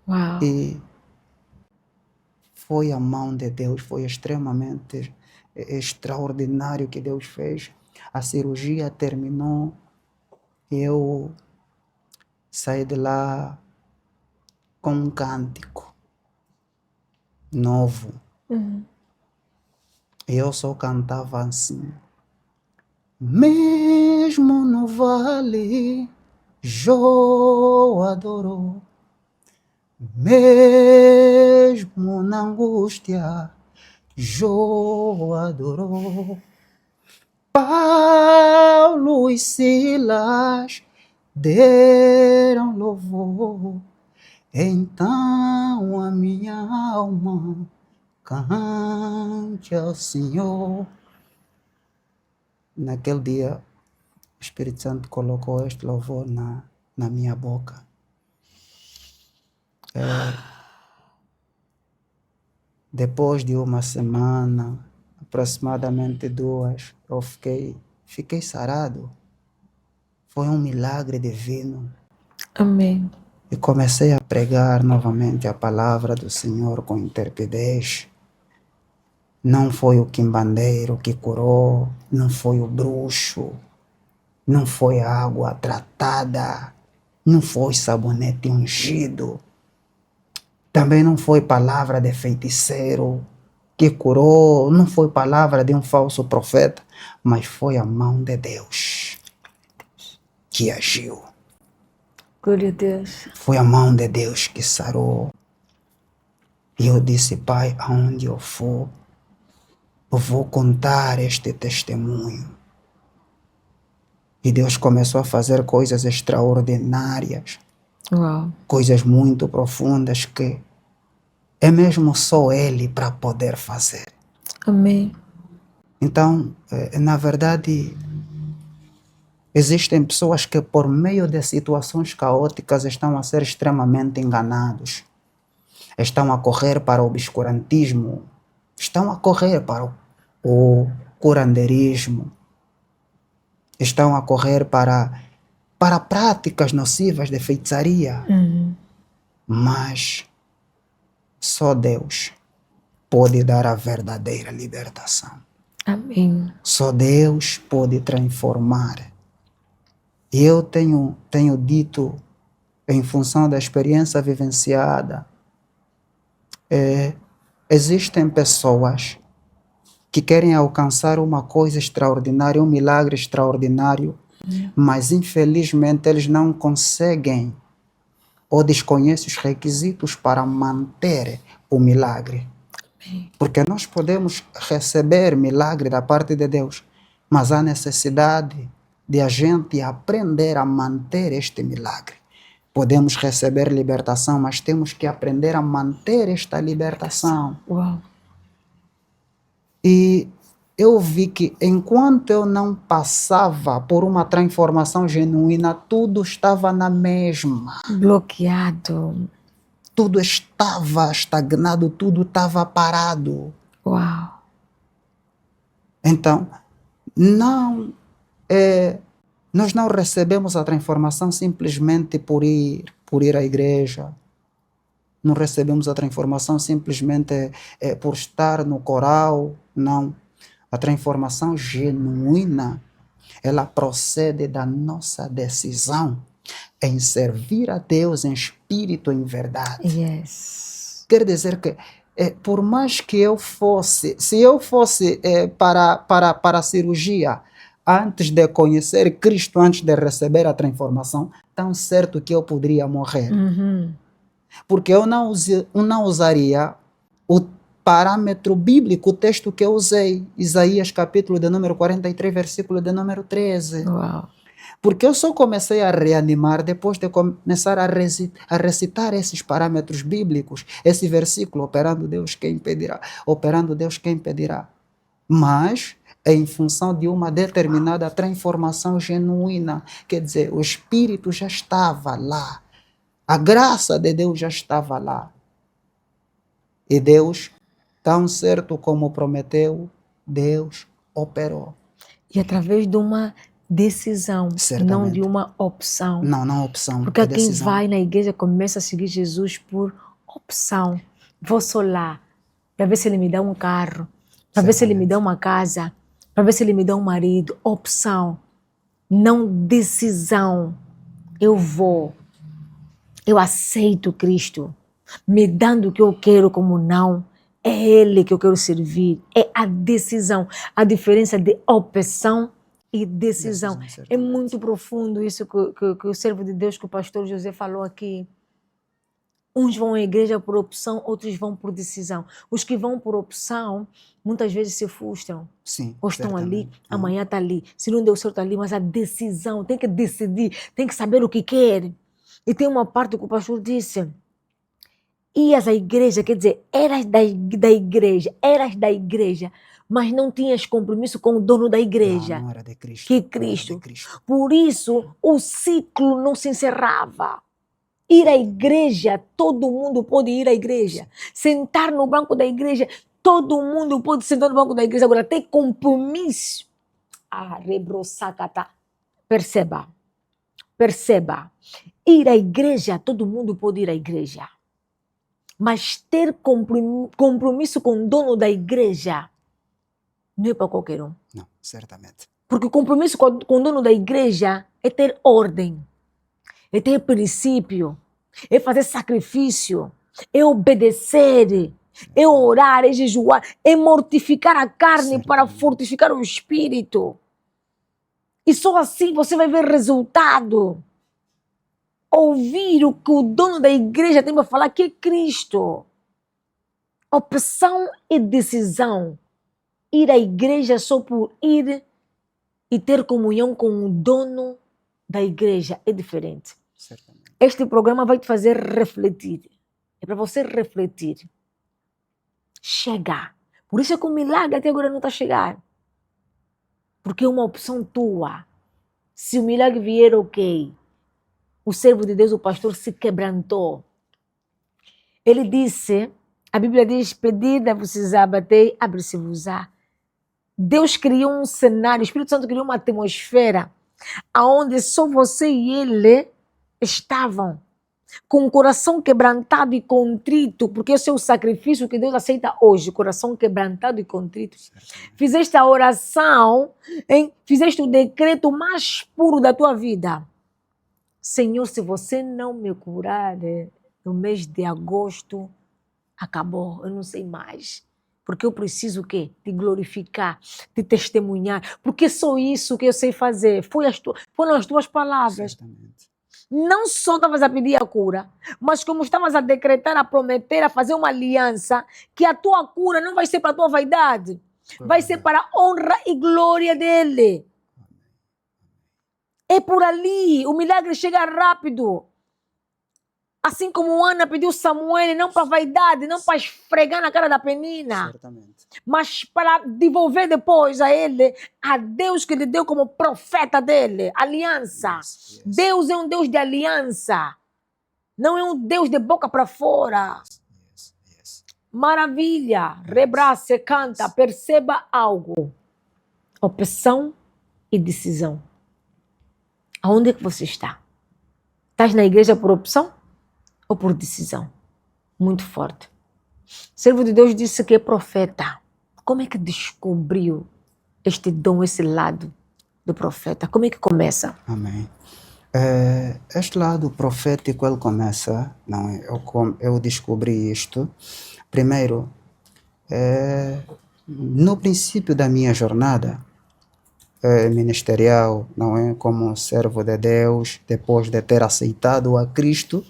Uau. E foi a mão de Deus, foi extremamente extraordinário que Deus fez. A cirurgia terminou e eu saí de lá com um cântico novo. E eu só cantava assim. Mesmo no vale, Jó adorou. Mesmo na angústia, Jó adorou. Paulo e Silas deram louvor. Então a minha alma cante ao Senhor. Naquele dia, o Espírito Santo colocou este louvor na minha boca. Depois de uma semana, aproximadamente 2, eu fiquei sarado. Foi um milagre divino. Amém. E comecei a pregar novamente a palavra do Senhor com intrepidez. Não foi o quimbandeiro que curou, não foi o bruxo, não foi a água tratada, não foi sabonete ungido, também não foi palavra de feiticeiro que curou, não foi palavra de um falso profeta, mas foi a mão de Deus que agiu. Glória a Deus. Foi a mão de Deus que sarou. E eu disse, Pai, aonde eu for, eu vou contar este testemunho. E Deus começou a fazer coisas extraordinárias. Uau. Coisas muito profundas que é mesmo só Ele para poder fazer. Amém. Então, na verdade, existem pessoas que por meio de situações caóticas estão a ser extremamente enganados. Estão a correr para o obscurantismo. Estão a correr para o curanderismo. Estão a correr para práticas nocivas de feitiçaria. Mas só Deus pode dar a verdadeira libertação. Amém. Só Deus pode transformar. E eu tenho dito, em função da experiência vivenciada, existem pessoas que querem alcançar uma coisa extraordinária, um milagre extraordinário, mas infelizmente eles não conseguem ou desconhecem os requisitos para manter o milagre. Porque nós podemos receber milagre da parte de Deus, mas há necessidade de a gente aprender a manter este milagre. Podemos receber libertação, mas temos que aprender a manter esta libertação. Uau. E eu vi que enquanto eu não passava por uma transformação genuína, tudo estava na mesma. Bloqueado. Tudo estava estagnado, tudo estava parado. Uau. Então, nós não recebemos a transformação simplesmente por ir à igreja. Não recebemos a transformação simplesmente por estar no coral. Não. A transformação genuína, ela procede da nossa decisão em servir a Deus em espírito e em verdade. Yes. Quer dizer que, por mais que eu fosse, se eu fosse para a cirurgia, antes de conhecer Cristo, antes de receber a transformação, tão certo que eu poderia morrer. Porque eu não usaria o parâmetro bíblico, o texto que eu usei, Isaías capítulo de número 43, versículo de número 13. Uau. Porque eu só comecei a reanimar depois de começar a recitar esses parâmetros bíblicos, esse versículo, operando Deus quem impedirá, operando Deus quem impedirá. Mas em função de uma determinada transformação genuína, quer dizer, o Espírito já estava lá, a graça de Deus já estava lá. E Deus, tão certo como prometeu, Deus operou. E através de uma decisão, Certamente. não de uma opção. Não opção. Porque quem decisão. vai na igreja começa a seguir Jesus por opção. Vou só lá, para ver se ele me dá um carro, para ver se ele me dá uma casa, para ver se ele me dá um marido. Opção, não decisão. Eu vou, eu aceito Cristo, me dando o que eu quero como não. É Ele que eu quero servir. É a decisão. A diferença de opção e decisão. É muito profundo isso que o servo de Deus, que o pastor José falou aqui. Uns vão à igreja por opção, outros vão por decisão. Os que vão por opção, muitas vezes se frustram. Sim, ou estão ali, amanhã está ali. Se não deu certo ali, mas a decisão, tem que decidir, tem que saber o que quer. E tem uma parte que o pastor disse: ias à igreja, quer dizer, eras da igreja, mas não tinhas compromisso com o dono da igreja, não era de Cristo, que é Cristo. Por isso, o ciclo não se encerrava. Ir à igreja, todo mundo pode ir à igreja. Sentar no banco da igreja, todo mundo pode sentar no banco da igreja. Agora, ter compromisso. Perceba. Ir à igreja, todo mundo pode ir à igreja. Mas ter compromisso com o dono da igreja não é para qualquer um. Não, certamente. Porque o compromisso com o dono da igreja é ter ordem, é ter princípio, é fazer sacrifício, é obedecer, é orar, é jejuar, é mortificar a carne para fortificar o espírito. E só assim você vai ver resultado. Ouvir o que o dono da igreja tem para falar, que é Cristo. Opção e decisão. Ir à igreja só por ir e ter comunhão com o dono da igreja é diferente. Certamente. Este programa vai te fazer refletir. É para você refletir. Chega. Por isso é que o milagre até agora não está a chegar. Porque é uma opção tua. Se o milagre vier, ok. O servo de Deus, o pastor, se quebrantou. Ele disse, a Bíblia diz, pedida vos bater, abre-se-vos-á. Deus criou um cenário, o Espírito Santo criou uma atmosfera onde só você e ele estavam com o coração quebrantado e contrito, porque esse é o sacrifício que Deus aceita hoje, coração quebrantado e contrito. Fizeste a oração, fizeste o decreto mais puro da tua vida. Senhor, se você não me curar no mês de agosto, acabou, eu não sei mais. Porque eu preciso o quê? Te glorificar, te testemunhar. Porque só isso que eu sei fazer. Foram as tuas palavras. Certamente. Não só estavas a pedir a cura, mas como estavas a decretar, a prometer, a fazer uma aliança, que a tua cura não vai ser para a tua vaidade. Vai ser para a honra e glória dele. É por ali, o milagre chega rápido. Assim como Ana pediu Samuel, não para vaidade, não para esfregar na cara da Penina, Certamente. mas para devolver depois a ele, a Deus que lhe deu como profeta dele, aliança. Yes. Deus é um Deus de aliança, não é um Deus de boca para fora. Yes. Maravilha, rebrace, canta, perceba algo. Opção e decisão. Aonde é que você está? Estás na igreja por opção ou por decisão? Muito forte. O servo de Deus disse que é profeta. Como é que descobriu este dom, esse lado do profeta? Como é que começa? Amém. Este lado profético ele começa, não é? Eu descobri isto. Primeiro, no princípio da minha jornada ministerial, não é? Como servo de Deus, depois de ter aceitado a Cristo,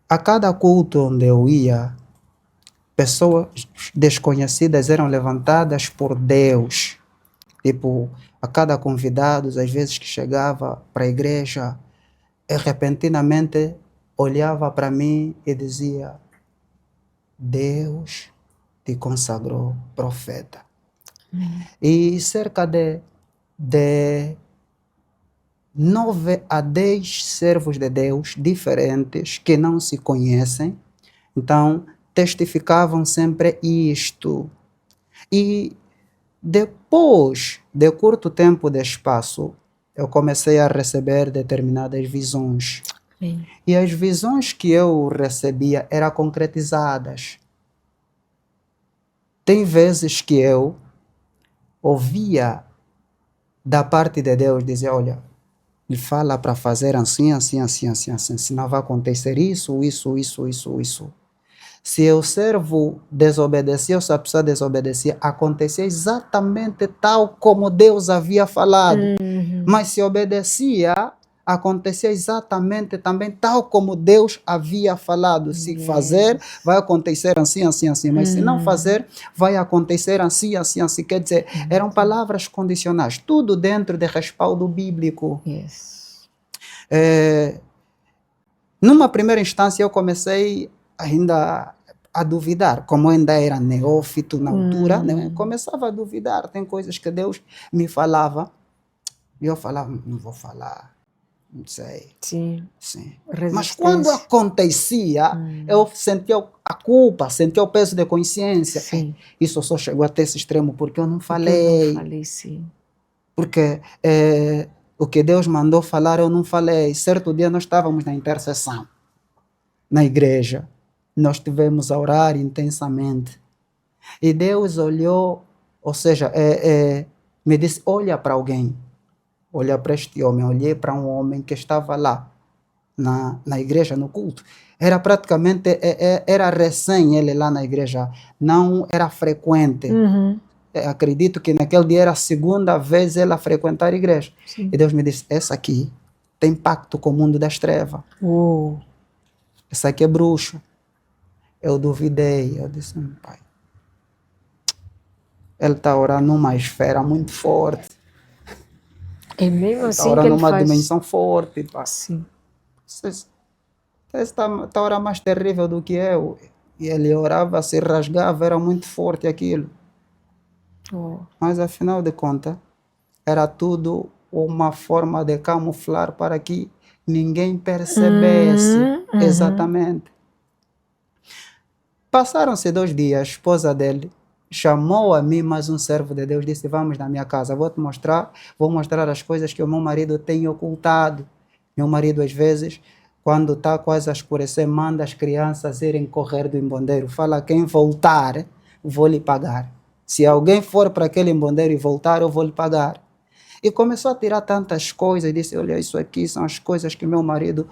a cada culto onde eu ia, pessoas desconhecidas eram levantadas por Deus. Tipo, a cada convidado, às vezes que chegava para a igreja, repentinamente olhava para mim e dizia: Deus te consagrou profeta. E cerca de 9 a 10 servos de Deus diferentes que não se conhecem, então testificavam sempre isto. E depois de curto tempo de espaço, eu comecei a receber determinadas visões. Amém. E as visões que eu recebia eram concretizadas. Tem vezes que eu ouvia da parte de Deus dizer: olha, ele fala para fazer assim, assim, assim, assim, assim, senão vai acontecer isso, isso, isso, isso, isso. Se o servo desobedecia, ou se a pessoa desobedecia, acontecia exatamente tal como Deus havia falado. Mas se obedecia, acontecia exatamente também tal como Deus havia falado. Se fazer, vai acontecer assim, assim, assim. Mas se não fazer, vai acontecer assim, assim, assim. Quer dizer, eram palavras condicionais. Tudo dentro de respaldo bíblico. Yes. Numa primeira instância, eu comecei ainda a duvidar, como ainda era neófito na altura, né? Começava a duvidar. Tem coisas que Deus me falava e eu falava: não vou falar, não sei. Sim. Sim. Resistência. Mas quando acontecia, eu sentia a culpa, sentia o peso de consciência. Sim. Isso só chegou até esse extremo porque eu não Porque falei. eu não falei, sim. Porque o que Deus mandou falar, eu não falei. Certo dia nós estávamos na intercessão, na igreja. Nós tivemos a orar intensamente. E Deus olhou, ou seja, me disse: olha para alguém. Olha para este homem. Olhei para um homem que estava lá, na igreja, no culto. Era praticamente, era recém ele lá na igreja. Não era frequente. Acredito que naquele dia era a segunda vez ele a frequentar a igreja. Sim. E Deus me disse: essa aqui tem pacto com o mundo das trevas. Essa aqui é bruxa. Eu duvidei. Eu disse: pai, ele está orando numa esfera muito forte. É mesmo Ele está assim que orando ele numa faz. dimensão forte. Pai. Sim. Você está a orar mais terrível do que eu. E ele orava, se rasgava, era muito forte aquilo. Mas afinal de contas, era tudo uma forma de camuflar para que ninguém percebesse exatamente. Passaram-se 2 dias, a esposa dele chamou a mim, mais um servo de Deus, disse: vamos na minha casa, vou mostrar as coisas que o meu marido tem ocultado. Meu marido, às vezes, quando está quase a escurecer, manda as crianças irem correr do embondeiro. Fala: quem voltar, vou lhe pagar. Se alguém for para aquele embondeiro e voltar, eu vou lhe pagar. E começou a tirar tantas coisas, disse: olha, isso aqui são as coisas que meu marido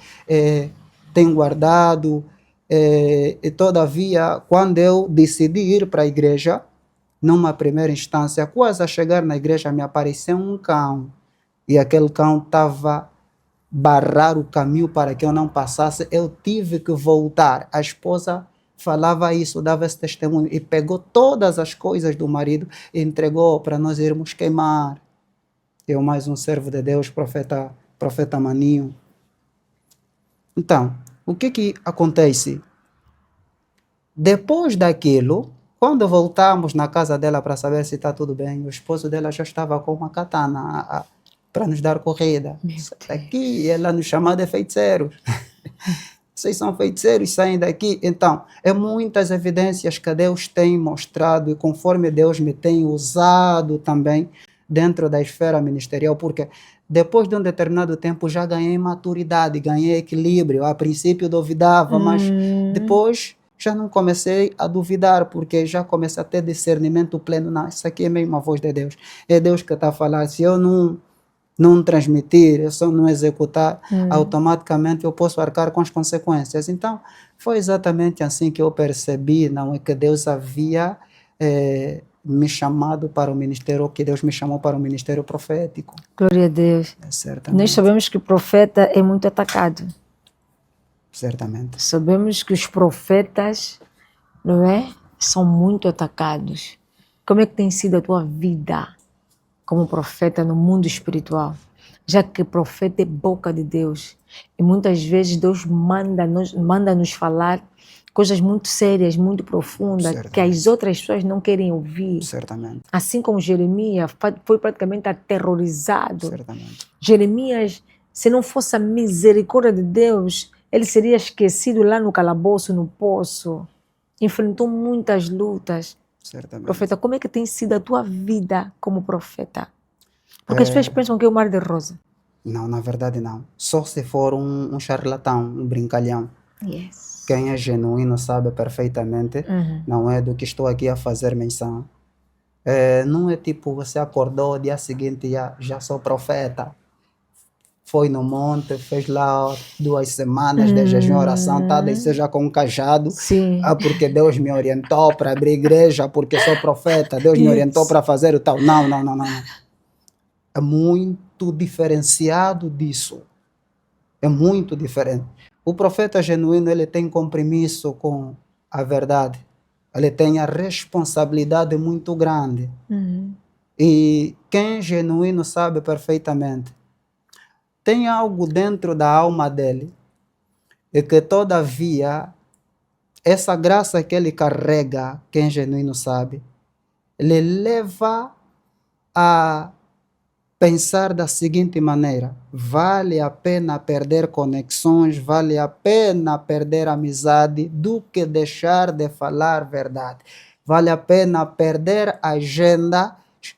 tem guardado. E todavia, quando eu decidi ir para a igreja, numa primeira instância, quase a chegar na igreja, me apareceu um cão. E aquele cão estava barrar o caminho para que eu não passasse. Eu tive que voltar. A esposa falava isso, dava esse testemunho, e pegou todas as coisas do marido e entregou para nós irmos queimar. Eu mais um servo de Deus, profeta Maninho. Então, o que acontece? Depois daquilo, quando voltamos na casa dela para saber se está tudo bem, o esposo dela já estava com uma katana para nos dar corrida. Aqui ela nos chama de feiticeiros. Vocês são feiticeiros, saem daqui. Então, é muitas evidências que Deus tem mostrado e conforme Deus me tem usado também dentro da esfera ministerial, porque depois de um determinado tempo já ganhei maturidade, ganhei equilíbrio. A princípio duvidava, mas depois já não comecei a duvidar, porque já comecei a ter discernimento pleno. Não, isso aqui é mesmo a voz de Deus. É Deus que está a falar. Se eu não não transmitir, eu só não executar, automaticamente eu posso arcar com as consequências. Então, foi exatamente assim que eu percebi, não é, que Deus havia me chamado para o ministério, que Deus me chamou para o ministério profético. Glória a Deus. Certamente. Nós sabemos que o profeta é muito atacado. Certamente. Sabemos que os profetas, não é, são muito atacados. Como é que tem sido a tua vida como profeta no mundo espiritual? Já que profeta é boca de Deus. E muitas vezes Deus manda-nos falar coisas muito sérias, muito profundas, Certamente. que as outras pessoas não querem ouvir. Certamente. Assim como Jeremias foi praticamente aterrorizado. Certamente. Jeremias, se não fosse a misericórdia de Deus, ele seria esquecido lá no calabouço, no poço. Enfrentou muitas lutas. Certamente. Profeta, como é que tem sido a tua vida como profeta? Porque as pessoas pensam que é o mar de rosa. Não, na verdade não. Só se for um charlatão, um brincalhão. Yes. Quem é genuíno sabe perfeitamente, não é do que estou aqui a fazer menção. Não é tipo, você acordou, dia seguinte já sou profeta. Foi no monte, fez lá 2 semanas de jejum e oração, tá? Daí seja com um cajado. Sim. Porque Deus me orientou para abrir igreja, porque sou profeta, Deus me orientou para fazer o tal. Não. É muito diferenciado disso. É muito diferente. O profeta genuíno, ele tem compromisso com a verdade. Ele tem a responsabilidade muito grande. E quem é genuíno sabe perfeitamente. Tem algo dentro da alma dele e que, todavia, essa graça que ele carrega, quem é genuíno sabe, ele leva a pensar da seguinte maneira: vale a pena perder conexões, vale a pena perder amizade do que deixar de falar verdade. Vale a pena perder agenda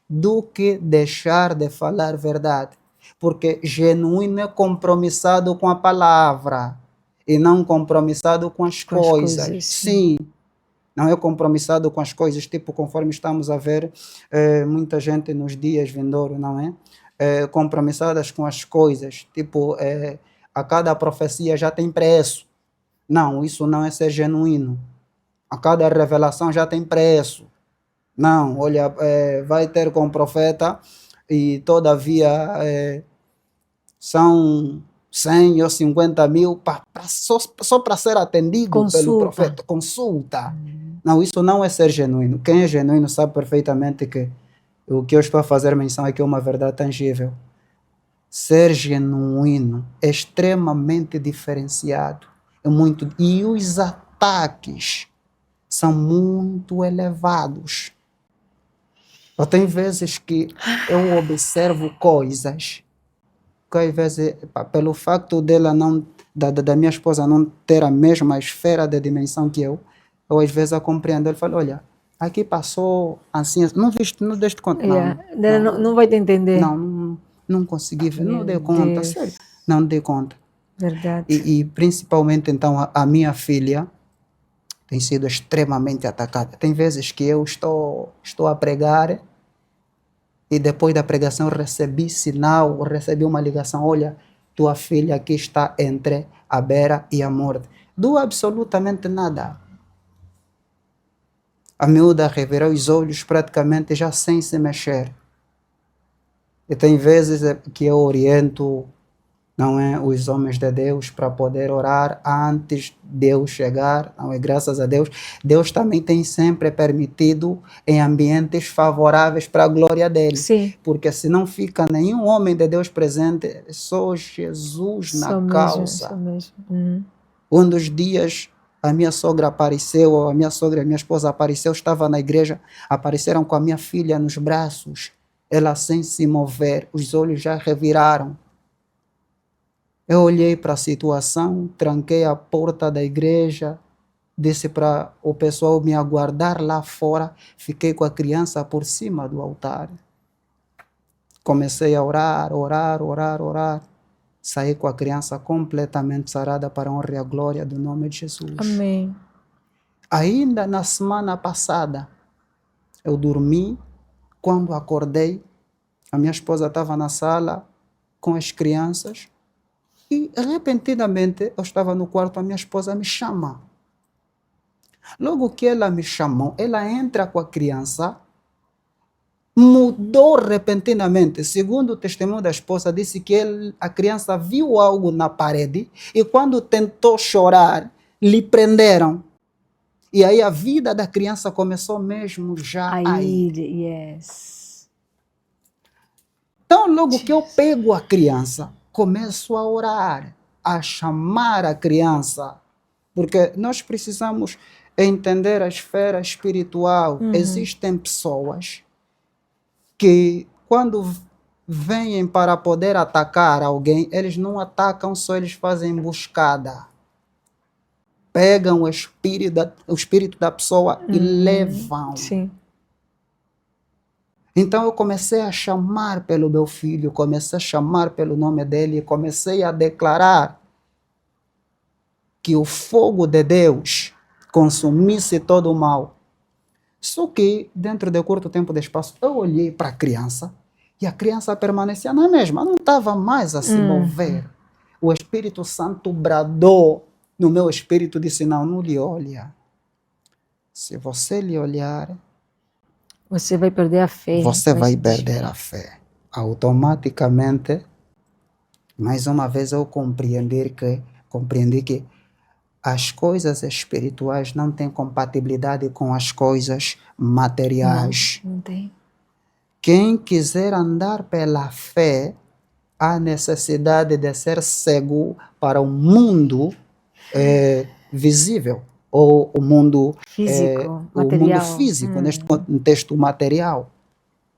do que deixar de falar verdade. Porque genuíno é compromissado com a palavra e não compromissado com as coisas. Sim. Não é compromissado com as coisas, tipo, conforme estamos a ver muita gente nos dias vindouros, não é? Compromissadas com as coisas, tipo, a cada profecia já tem preço. Não, isso não é ser genuíno. A cada revelação já tem preço. Não, olha, vai ter com o profeta e todavia são 100 ou 50 mil só para ser atendido pelo profeta. Consulta. Não, isso não é ser genuíno. Quem é genuíno sabe perfeitamente que o que eu estou a fazer menção aqui é uma verdade tangível. Ser genuíno é extremamente diferenciado. E os ataques são muito elevados. Tem vezes que eu observo coisas que, às vezes, pelo facto dela não, da minha esposa não ter a mesma esfera de dimensão que eu às vezes a compreendo. Ele fala: olha, aqui passou assim, não deste conta. Não vai te entender. Não consegui ver, não dei conta, sério, não dei conta. Verdade. E principalmente, então, a minha filha tem sido extremamente atacada. Tem vezes que eu estou a pregar e depois da pregação recebi uma ligação: olha, tua filha aqui está entre a beira e a morte. Do absolutamente nada. A miúda revirou os olhos praticamente já sem se mexer. E tem vezes que eu oriento, não é, os homens de Deus para poder orar antes de eu chegar. Não é, graças a Deus. Deus também tem sempre permitido em ambientes favoráveis para a glória dele. Sim. Porque se não fica nenhum homem de Deus presente, só Jesus na causa. Um dos dias a minha sogra apareceu, a minha esposa apareceu, estava na igreja, apareceram com a minha filha nos braços, ela sem se mover, os olhos já reviraram. Eu olhei para a situação, tranquei a porta da igreja, disse para o pessoal me aguardar lá fora, fiquei com a criança por cima do altar. Comecei a orar. Saí com a criança completamente sarada para a honra e a glória do nome de Jesus. Amém. Ainda na semana passada, eu dormi. Quando acordei, a minha esposa estava na sala, com as crianças e repentinamente eu estava no quarto, a minha esposa me chama. Logo que ela me chamou, ela entra com a criança, mudou repentinamente. Segundo o testemunho da esposa, disse que a criança viu algo na parede e quando tentou chorar, lhe prenderam. E aí a vida da criança começou mesmo já a ir. Yes. Então, logo que eu pego a criança, começo a orar, a chamar a criança, porque nós precisamos entender a esfera espiritual. Existem pessoas que, quando vêm para poder atacar alguém, eles não atacam só, eles fazem emboscada. Pegam o espírito da pessoa e levam. Sim. Então eu comecei a chamar pelo meu filho, comecei a chamar pelo nome dele e comecei a declarar que o fogo de Deus consumisse todo o mal. Só que, dentro de curto tempo de espaço, eu olhei para a criança e a criança permanecia na mesma, não estava mais a se mover. O Espírito Santo bradou no meu espírito, disse, não lhe olha. Se você lhe olhar, você vai perder a fé. Você vai perder a fé. Automaticamente, mais uma vez eu compreendi que as coisas espirituais não têm compatibilidade com as coisas materiais. Não tem. Quem quiser andar pela fé, há necessidade de ser cego para o mundo visível, ou o mundo físico, material. O mundo físico, neste contexto material.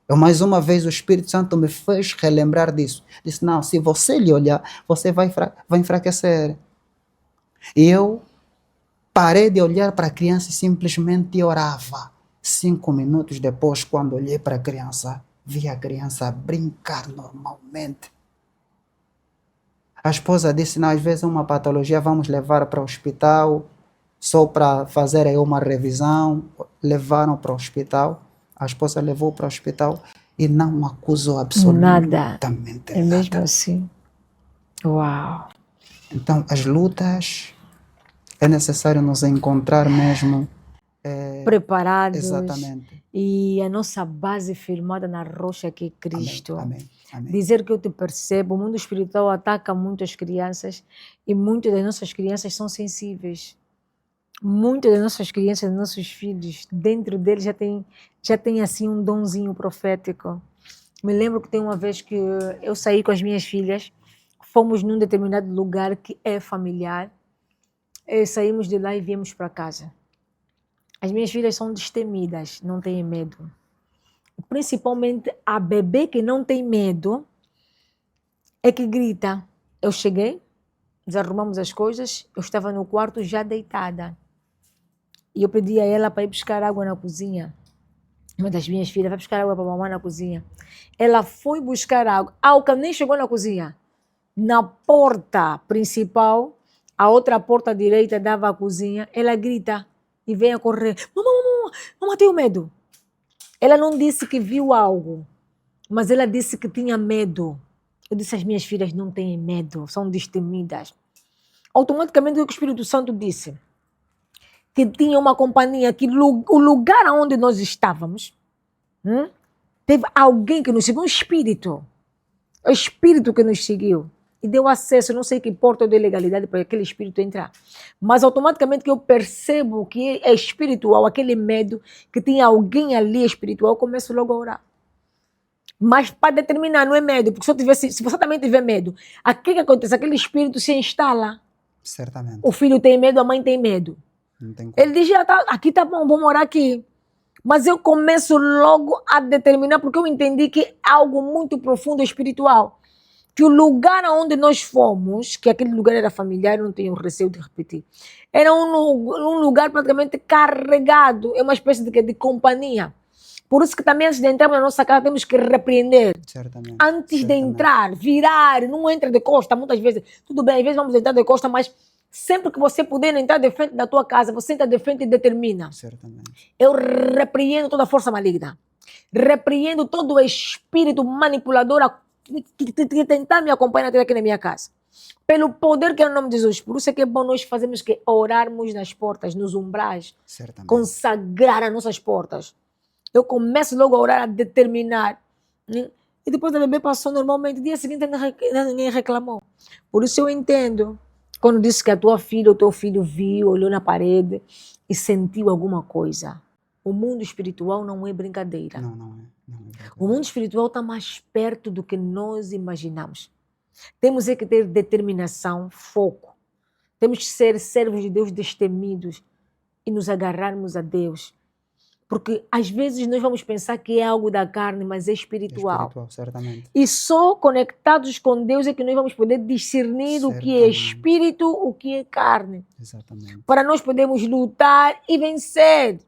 Eu, mais uma vez, o Espírito Santo me fez relembrar disso. Disse, não, se você lhe olhar, você vai enfraquecer. E eu parei de olhar para a criança e simplesmente orava. 5 minutos depois, quando olhei para a criança, vi a criança brincar normalmente. A esposa disse, não, às vezes é uma patologia, vamos levar para o hospital, só para fazer aí uma revisão. Levaram para o hospital, a esposa levou para o hospital e não acusou absolutamente nada. É mesmo assim? Uau! Então, as lutas, é necessário nos encontrar mesmo preparados. Exatamente. E a nossa base firmada na rocha que é Cristo. Amém. Dizer que eu te percebo, o mundo espiritual ataca muito as crianças e muitas das nossas crianças são sensíveis. Muitas das nossas crianças, dos nossos filhos, dentro deles já tem assim um donzinho profético. Me lembro que tem uma vez que eu saí com as minhas filhas, fomos num determinado lugar que é familiar, e saímos de lá e viemos para casa. As minhas filhas são destemidas, não têm medo. Principalmente a bebê que não tem medo é que grita. Eu cheguei, desarrumamos as coisas, eu estava no quarto já deitada. E eu pedi a ela para ir buscar água na cozinha. Uma das minhas filhas vai buscar água para a mamãe na cozinha. Ela foi buscar água. A Alca nem chegou na cozinha. Na porta principal, a outra porta direita dava à cozinha, ela grita e vem a correr. Mamãe, tenho medo. Ela não disse que viu algo, mas ela disse que tinha medo. Eu disse, as minhas filhas não têm medo, são destemidas. Automaticamente o que o Espírito Santo disse? Que tinha uma companhia, que o lugar onde nós estávamos, teve alguém que nos seguiu, um espírito. O espírito que nos seguiu. E deu acesso, não sei que porta de legalidade para aquele espírito entrar. Mas automaticamente que eu percebo que é espiritual, aquele medo, que tinha alguém ali espiritual, eu começo logo a orar. Mas para determinar, não é medo, porque se você também tiver medo, o que acontece? Aquele espírito se instala. Certamente. O filho tem medo, a mãe tem medo. Não tem como. Ele diz, aqui tá bom, vou morar aqui. Mas eu começo logo a determinar, porque eu entendi que é algo muito profundo espiritual. Que o lugar onde nós fomos, que aquele lugar era familiar, eu não tenho receio de repetir, era um lugar praticamente carregado, é uma espécie de companhia. Por isso que também antes de entrarmos na nossa casa temos que repreender. Certamente. Antes de entrar, virar, não entra de costa, muitas vezes. Tudo bem, às vezes vamos entrar de costa, mas sempre que você puder entrar de frente da tua casa, você entra de frente e determina. Certamente. Eu repreendo toda a força maligna. Repreendo todo o espírito manipulador a que tentar me acompanhar até aqui na minha casa. Pelo poder que é o nome de Jesus. Por isso é que é bom nós fazermos que orarmos nas portas, nos umbrais, Certamente. consagrar as nossas portas. Eu começo logo a orar, a determinar. Né? E depois a bebê passou normalmente. No dia seguinte ninguém reclamou. Por isso eu entendo. Quando disse que a tua filha, o teu filho viu, olhou na parede e sentiu alguma coisa. O mundo espiritual não é brincadeira. Não é. Não é verdade. O mundo espiritual está mais perto do que nós imaginamos. Temos que ter determinação, foco. Temos que ser servos de Deus destemidos e nos agarrarmos a Deus. Porque às vezes nós vamos pensar que é algo da carne, mas é espiritual. Espiritual, certamente. E só conectados com Deus é que nós vamos poder discernir o que é espírito, o que é carne. Exatamente. Para nós podermos lutar e vencer.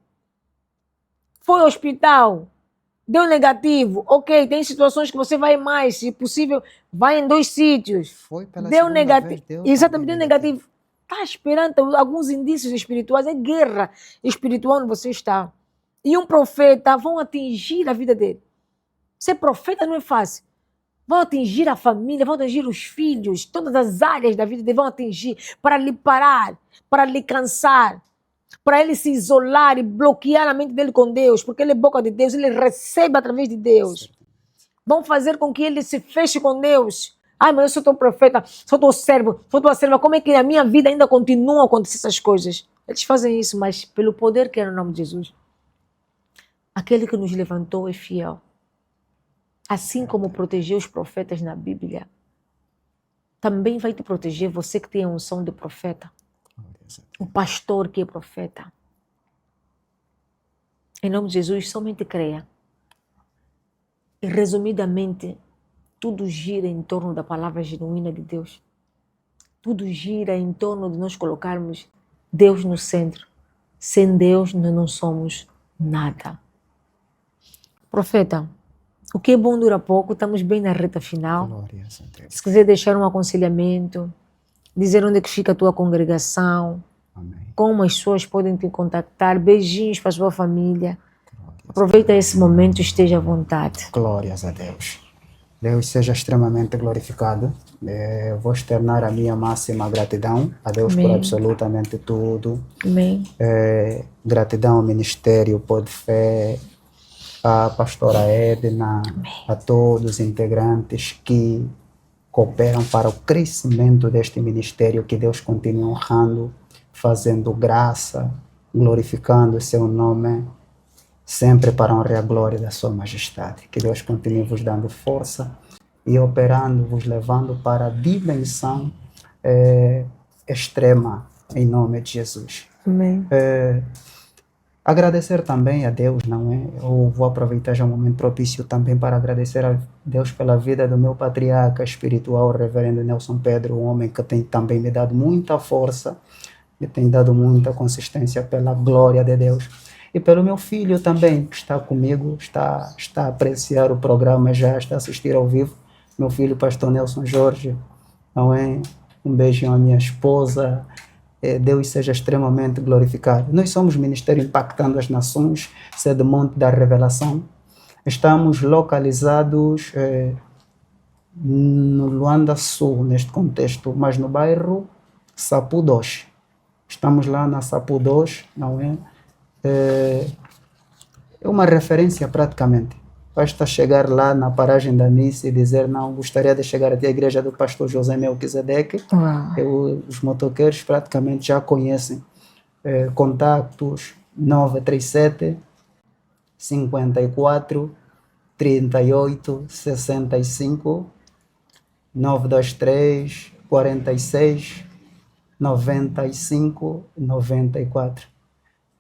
Foi ao hospital, deu negativo, ok, tem situações que você vai mais, se possível, vai em 2 sítios. Foi pela deu segunda negativo. vez, deu Exatamente, deu também negativo. Está esperando alguns indícios espirituais, é guerra espiritual onde você está. E um profeta vão atingir a vida dele. Ser profeta não é fácil. Vão atingir a família, vão atingir os filhos, todas as áreas da vida dele vão atingir para lhe parar, para lhe cansar, para ele se isolar e bloquear a mente dele com Deus, porque ele é boca de Deus, ele recebe através de Deus. Vão fazer com que ele se feche com Deus. Ai, mas eu sou teu profeta, sou teu servo, sou tua serva, como é que na minha vida ainda continuam a acontecer essas coisas? Eles fazem isso, mas pelo poder que é no nome de Jesus. Aquele que nos levantou é fiel. Assim como protegeu os profetas na Bíblia, também vai te proteger você que tem a unção de profeta. O pastor que é profeta. Em nome de Jesus, somente creia. E resumidamente, tudo gira em torno da palavra genuína de Deus. Tudo gira em torno de nós colocarmos Deus no centro. Sem Deus, nós não somos nada. Profeta, o que é bom dura pouco, estamos bem na reta final. Glórias a Deus. Se quiser deixar um aconselhamento, dizer onde é que fica a tua congregação, Amém. como as pessoas podem te contactar, beijinhos para a sua família. Glórias Aproveita esse momento e esteja à vontade. Glórias a Deus. Deus seja extremamente glorificado. Eu vou externar a minha máxima gratidão a Deus Amém. por absolutamente tudo. Amém. Gratidão ao Ministério Pode Fé, à pastora Edna, a todos os integrantes que cooperam para o crescimento deste ministério, que Deus continue honrando, fazendo graça, glorificando o seu nome, sempre para a honra e a glória da sua majestade. Que Deus continue vos dando força e operando, vos levando para a dimensão extrema, em nome de Jesus. Amém. Agradecer também a Deus, não é? Eu vou aproveitar já um momento propício também para agradecer a Deus pela vida do meu patriarca espiritual, o reverendo Nelson Pedro, um homem que tem também me dado muita força, me tem dado muita consistência pela glória de Deus. E pelo meu filho também, que está comigo, está a apreciar o programa já, está a assistir ao vivo. Meu filho, pastor Nelson Jorge, não é? Um beijinho à minha esposa. Deus seja extremamente glorificado. Nós somos Ministério Impactando as Nações, sede Monte da Revelação. Estamos localizados no Luanda Sul, neste contexto, mas no bairro Sapu 2. Estamos lá na Sapu 2, não é? É uma referência praticamente. Basta chegar lá na paragem da Nice e dizer, não, gostaria de chegar até a igreja do pastor José Melquisedeque. Os motoqueiros praticamente já conhecem. Contactos 937 54 38 65 923 46 95 94.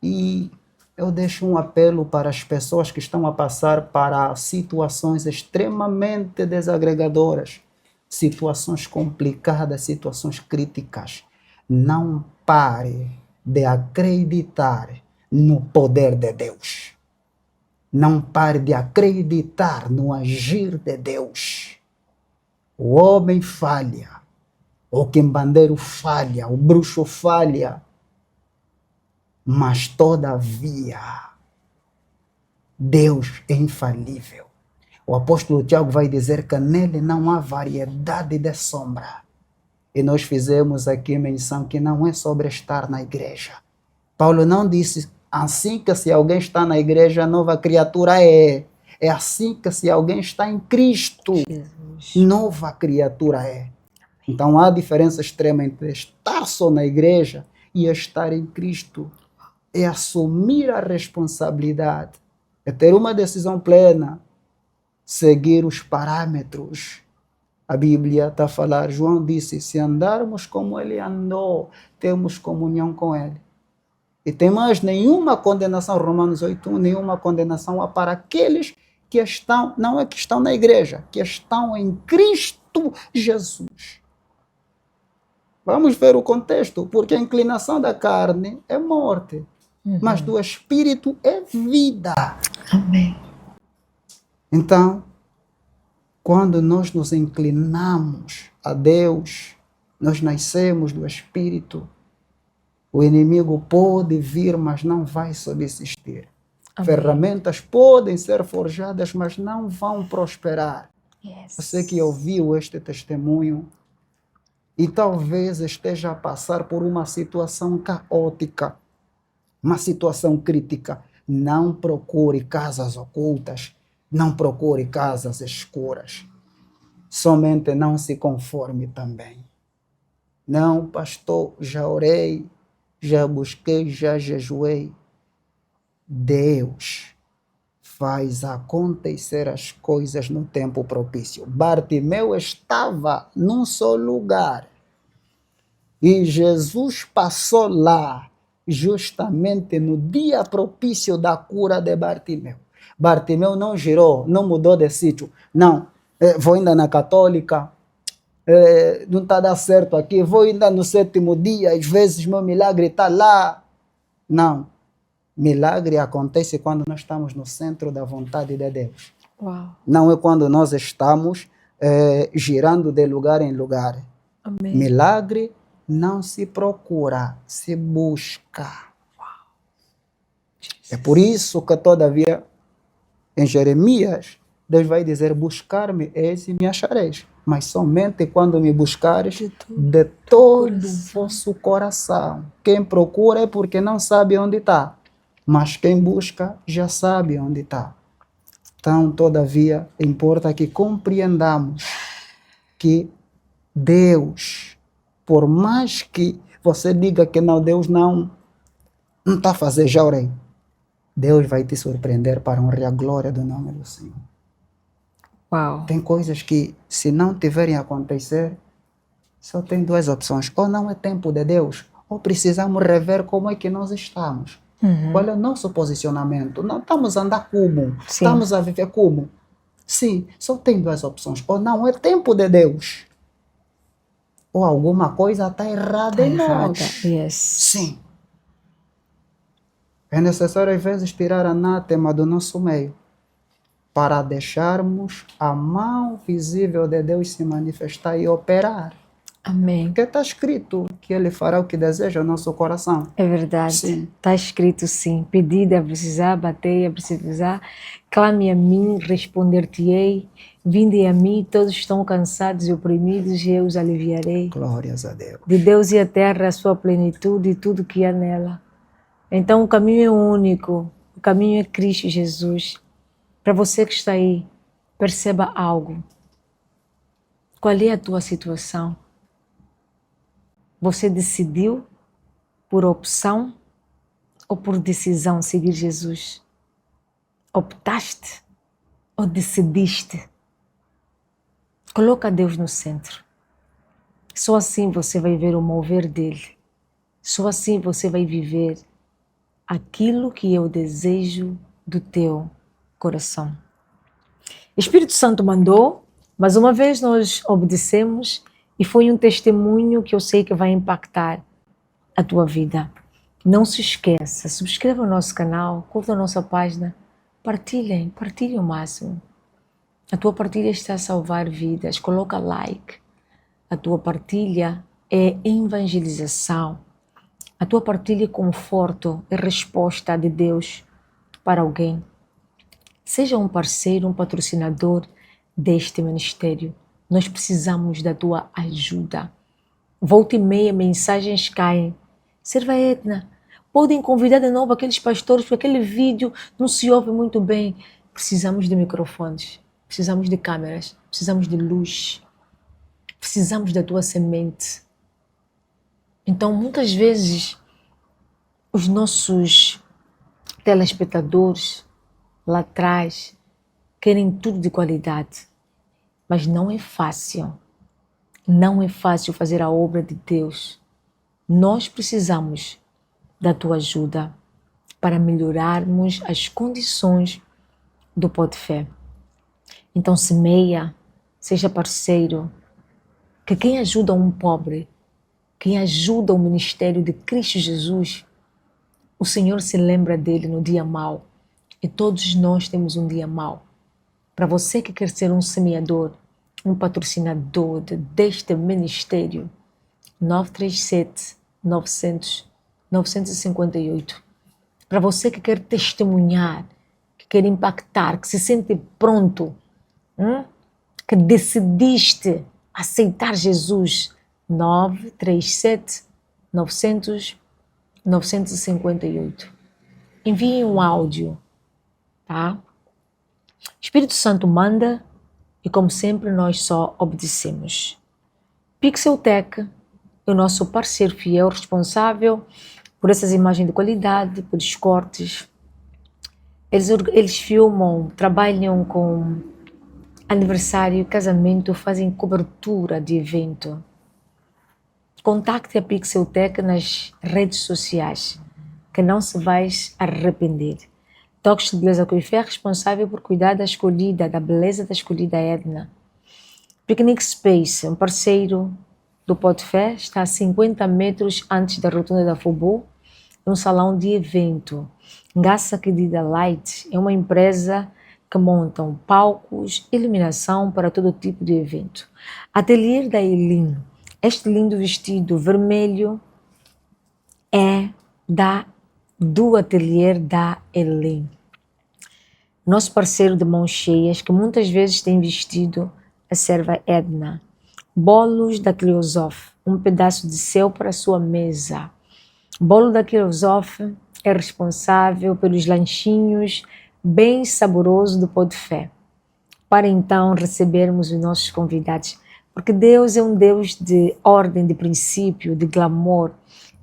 E eu deixo um apelo para as pessoas que estão a passar para situações extremamente desagregadoras, situações complicadas, situações críticas. Não pare de acreditar no poder de Deus. Não pare de acreditar no agir de Deus. O homem falha, o quimbandeiro falha, o bruxo falha, mas todavia Deus é infalível. O apóstolo Tiago vai dizer que nele não há variedade de sombra. E nós fizemos aqui menção que não é sobre estar na igreja. Paulo não disse assim que se alguém está na igreja, nova criatura é. É assim que se alguém está em Cristo, Jesus. nova criatura é. Então há diferença extrema entre estar só na igreja e estar em Cristo. É assumir a responsabilidade, é ter uma decisão plena, seguir os parâmetros. A Bíblia está a falar, João disse, se andarmos como ele andou, temos comunhão com ele. E tem mais nenhuma condenação, Romanos 8:1, nenhuma condenação há para aqueles que estão, não é que estão na igreja, que estão em Cristo Jesus. Vamos ver o contexto, porque a inclinação da carne é morte, mas do Espírito é vida. Amém. Então, quando nós nos inclinamos a Deus, nós nascemos do Espírito. O inimigo pode vir, mas não vai subsistir. Amém. Ferramentas podem ser forjadas, mas não vão prosperar. Yes. Você que ouviu este testemunho e talvez esteja a passar por uma situação caótica, uma situação crítica, não procure casas ocultas, não procure casas escuras. Somente não se conforme também. Não, pastor, já orei, já busquei, já jejuei. Deus faz acontecer as coisas no tempo propício. Bartimeu estava num só lugar e Jesus passou lá justamente no dia propício da cura de Bartimeu. Bartimeu não girou, não mudou de sítio. Não, vou ainda na católica, não está dando certo aqui, vou ainda no 7º dia, às vezes meu milagre está lá. Não, milagre acontece quando nós estamos no centro da vontade de Deus. Uau. Não é quando nós estamos girando de lugar em lugar. Amém. Milagre não se procura, se busca. É por isso que todavia em Jeremias Deus vai dizer, buscar-me eis e me achareis, mas somente quando me buscares de todo o vosso coração. Quem procura é porque não sabe onde está, mas quem busca já sabe onde está. Então, todavia, importa que compreendamos que Deus, por mais que você diga que não, Deus não está a fazer, já orei. Deus vai te surpreender para honrar a glória do nome do Senhor. Uau. Tem coisas que, se não tiverem a acontecer, só tem duas opções. Ou não é tempo de Deus, ou precisamos rever como é que nós estamos. Qual é o nosso posicionamento? Não estamos a andar como? Sim. Estamos a viver como? Sim, só tem duas opções. Ou não é tempo de Deus, ou alguma coisa está errada em nós. Yes. Sim. É necessário, às vezes, tirar anátema do nosso meio para deixarmos a mão visível de Deus se manifestar e operar. Amém. Porque está escrito que Ele fará o que deseja o nosso coração. É verdade. Sim. Está escrito sim. Pedide a precisar, batei a precisar, clame a mim, responder-te-ei. Vinde a mim, todos estão cansados e oprimidos, e eu os aliviarei. Glórias a Deus. De Deus e a terra, a sua plenitude e tudo que há nela. Então o caminho é único, o caminho é Cristo Jesus. Para você que está aí, perceba algo. Qual é a tua situação? Você decidiu por opção ou por decisão seguir Jesus? Optaste ou decidiste? Coloca Deus no centro. Só assim você vai ver o mover dele. Só assim você vai viver aquilo que é o desejo do teu coração. Espírito Santo mandou, mas uma vez nós obedecemos e foi um testemunho que eu sei que vai impactar a tua vida. Não se esqueça, subscreva o nosso canal, curta a nossa página, partilhem o máximo. A tua partilha está a salvar vidas, coloca like. A tua partilha é evangelização. A tua partilha é conforto, é resposta de Deus para alguém. Seja um parceiro, um patrocinador deste ministério. Nós precisamos da tua ajuda. Volta e meia, mensagens caem. Serva Edna, podem convidar de novo aqueles pastores, porque aquele vídeo não se ouve muito bem. Precisamos de microfones, precisamos de câmeras, precisamos de luz, precisamos da tua semente. Então, muitas vezes, os nossos telespectadores lá atrás querem tudo de qualidade, mas não é fácil. Não é fácil fazer a obra de Deus. Nós precisamos da tua ajuda para melhorarmos as condições do Pó de Fé. Então semeia, seja parceiro, que quem ajuda um pobre, quem ajuda o ministério de Cristo Jesus, o Senhor se lembra dele no dia mau. E todos nós temos um dia mau. Para você que quer ser um semeador, um patrocinador deste ministério, 937-900-958. Para você que quer testemunhar, que quer impactar, que se sente pronto, que decidiste aceitar Jesus, 937-900-958. Envie um áudio, tá? Espírito Santo manda e, como sempre, nós só obedecemos. Pixeltech é o nosso parceiro fiel responsável por essas imagens de qualidade, por os cortes. Eles filmam, trabalham com aniversário, casamento, fazem cobertura de evento. Contacte a Pixeltech nas redes sociais, que não se vai arrepender. Toques de Beleza com Fé é responsável por cuidar da escolhida, da beleza da escolhida Edna. Picnic Space, um parceiro do Pó de Fé, está a 50 metros antes da rotunda da Fubu, é um salão de evento. Gassa Querida Light é uma empresa que monta palcos, iluminação para todo tipo de evento. Ateliê da Elin, este lindo vestido vermelho é do ateliê da Elin. Nosso parceiro de mãos cheias, que muitas vezes tem vestido a serva Edna. Bolos da Cleosof, um pedaço de céu para a sua mesa. Bolo da Cleosof é responsável pelos lanchinhos bem saborosos do Pó de Fé, para então recebermos os nossos convidados. Porque Deus é um Deus de ordem, de princípio, de glamour.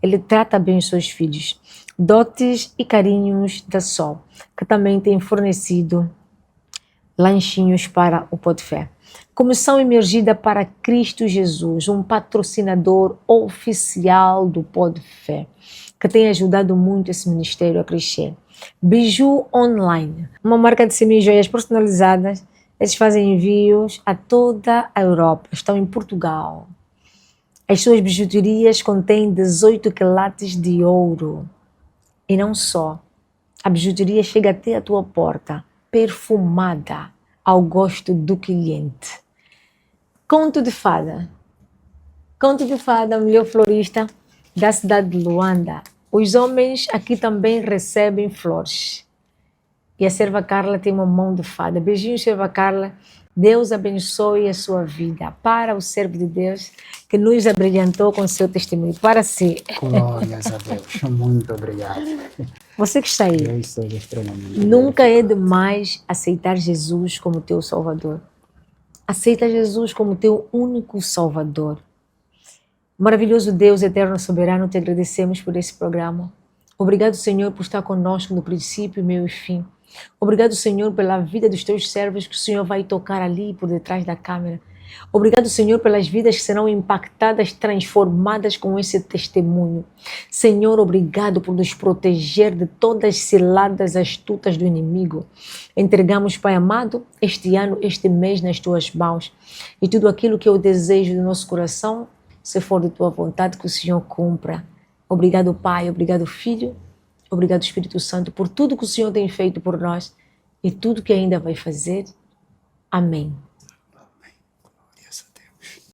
Ele trata bem os seus filhos. Dotes e carinhos da Sol, que também tem fornecido lanchinhos para o Pó de Fé. Comissão Emergida para Cristo Jesus, um patrocinador oficial do Pó de Fé, que tem ajudado muito esse ministério a crescer. Biju Online, uma marca de semi-joias personalizadas. Eles fazem envios a toda a Europa, estão em Portugal. As suas bijuterias contêm 18 quilates de ouro. E não só, a bijuteria chega até a tua porta, perfumada, ao gosto do cliente. Conto de Fada. Conto de Fada, melhor florista da cidade de Luanda. Os homens aqui também recebem flores. E a serva Carla tem uma mão de fada. Beijinho, serva Carla. Deus abençoe a sua vida. Para o servo de Deus que nos abrilhantou com seu testemunho. Para si. Glórias a Deus. Muito obrigado. Você que está aí. Eu estou extremamente Nunca é demais aceitar Jesus como teu Salvador. Aceita Jesus como teu único Salvador. Maravilhoso Deus, eterno soberano, te agradecemos por esse programa. Obrigado, Senhor, por estar conosco no princípio, meio e fim. Obrigado, Senhor, pela vida dos teus servos que o Senhor vai tocar ali por detrás da câmera. Obrigado, Senhor, pelas vidas que serão impactadas, transformadas com esse testemunho. Senhor, obrigado por nos proteger de todas as ciladas astutas do inimigo. Entregamos, Pai amado, este ano, este mês nas tuas mãos. E tudo aquilo que é o desejo do nosso coração, se for de tua vontade, que o Senhor cumpra. Obrigado, Pai, obrigado, Filho, obrigado, Espírito Santo, por tudo que o Senhor tem feito por nós e tudo que ainda vai fazer. Amém.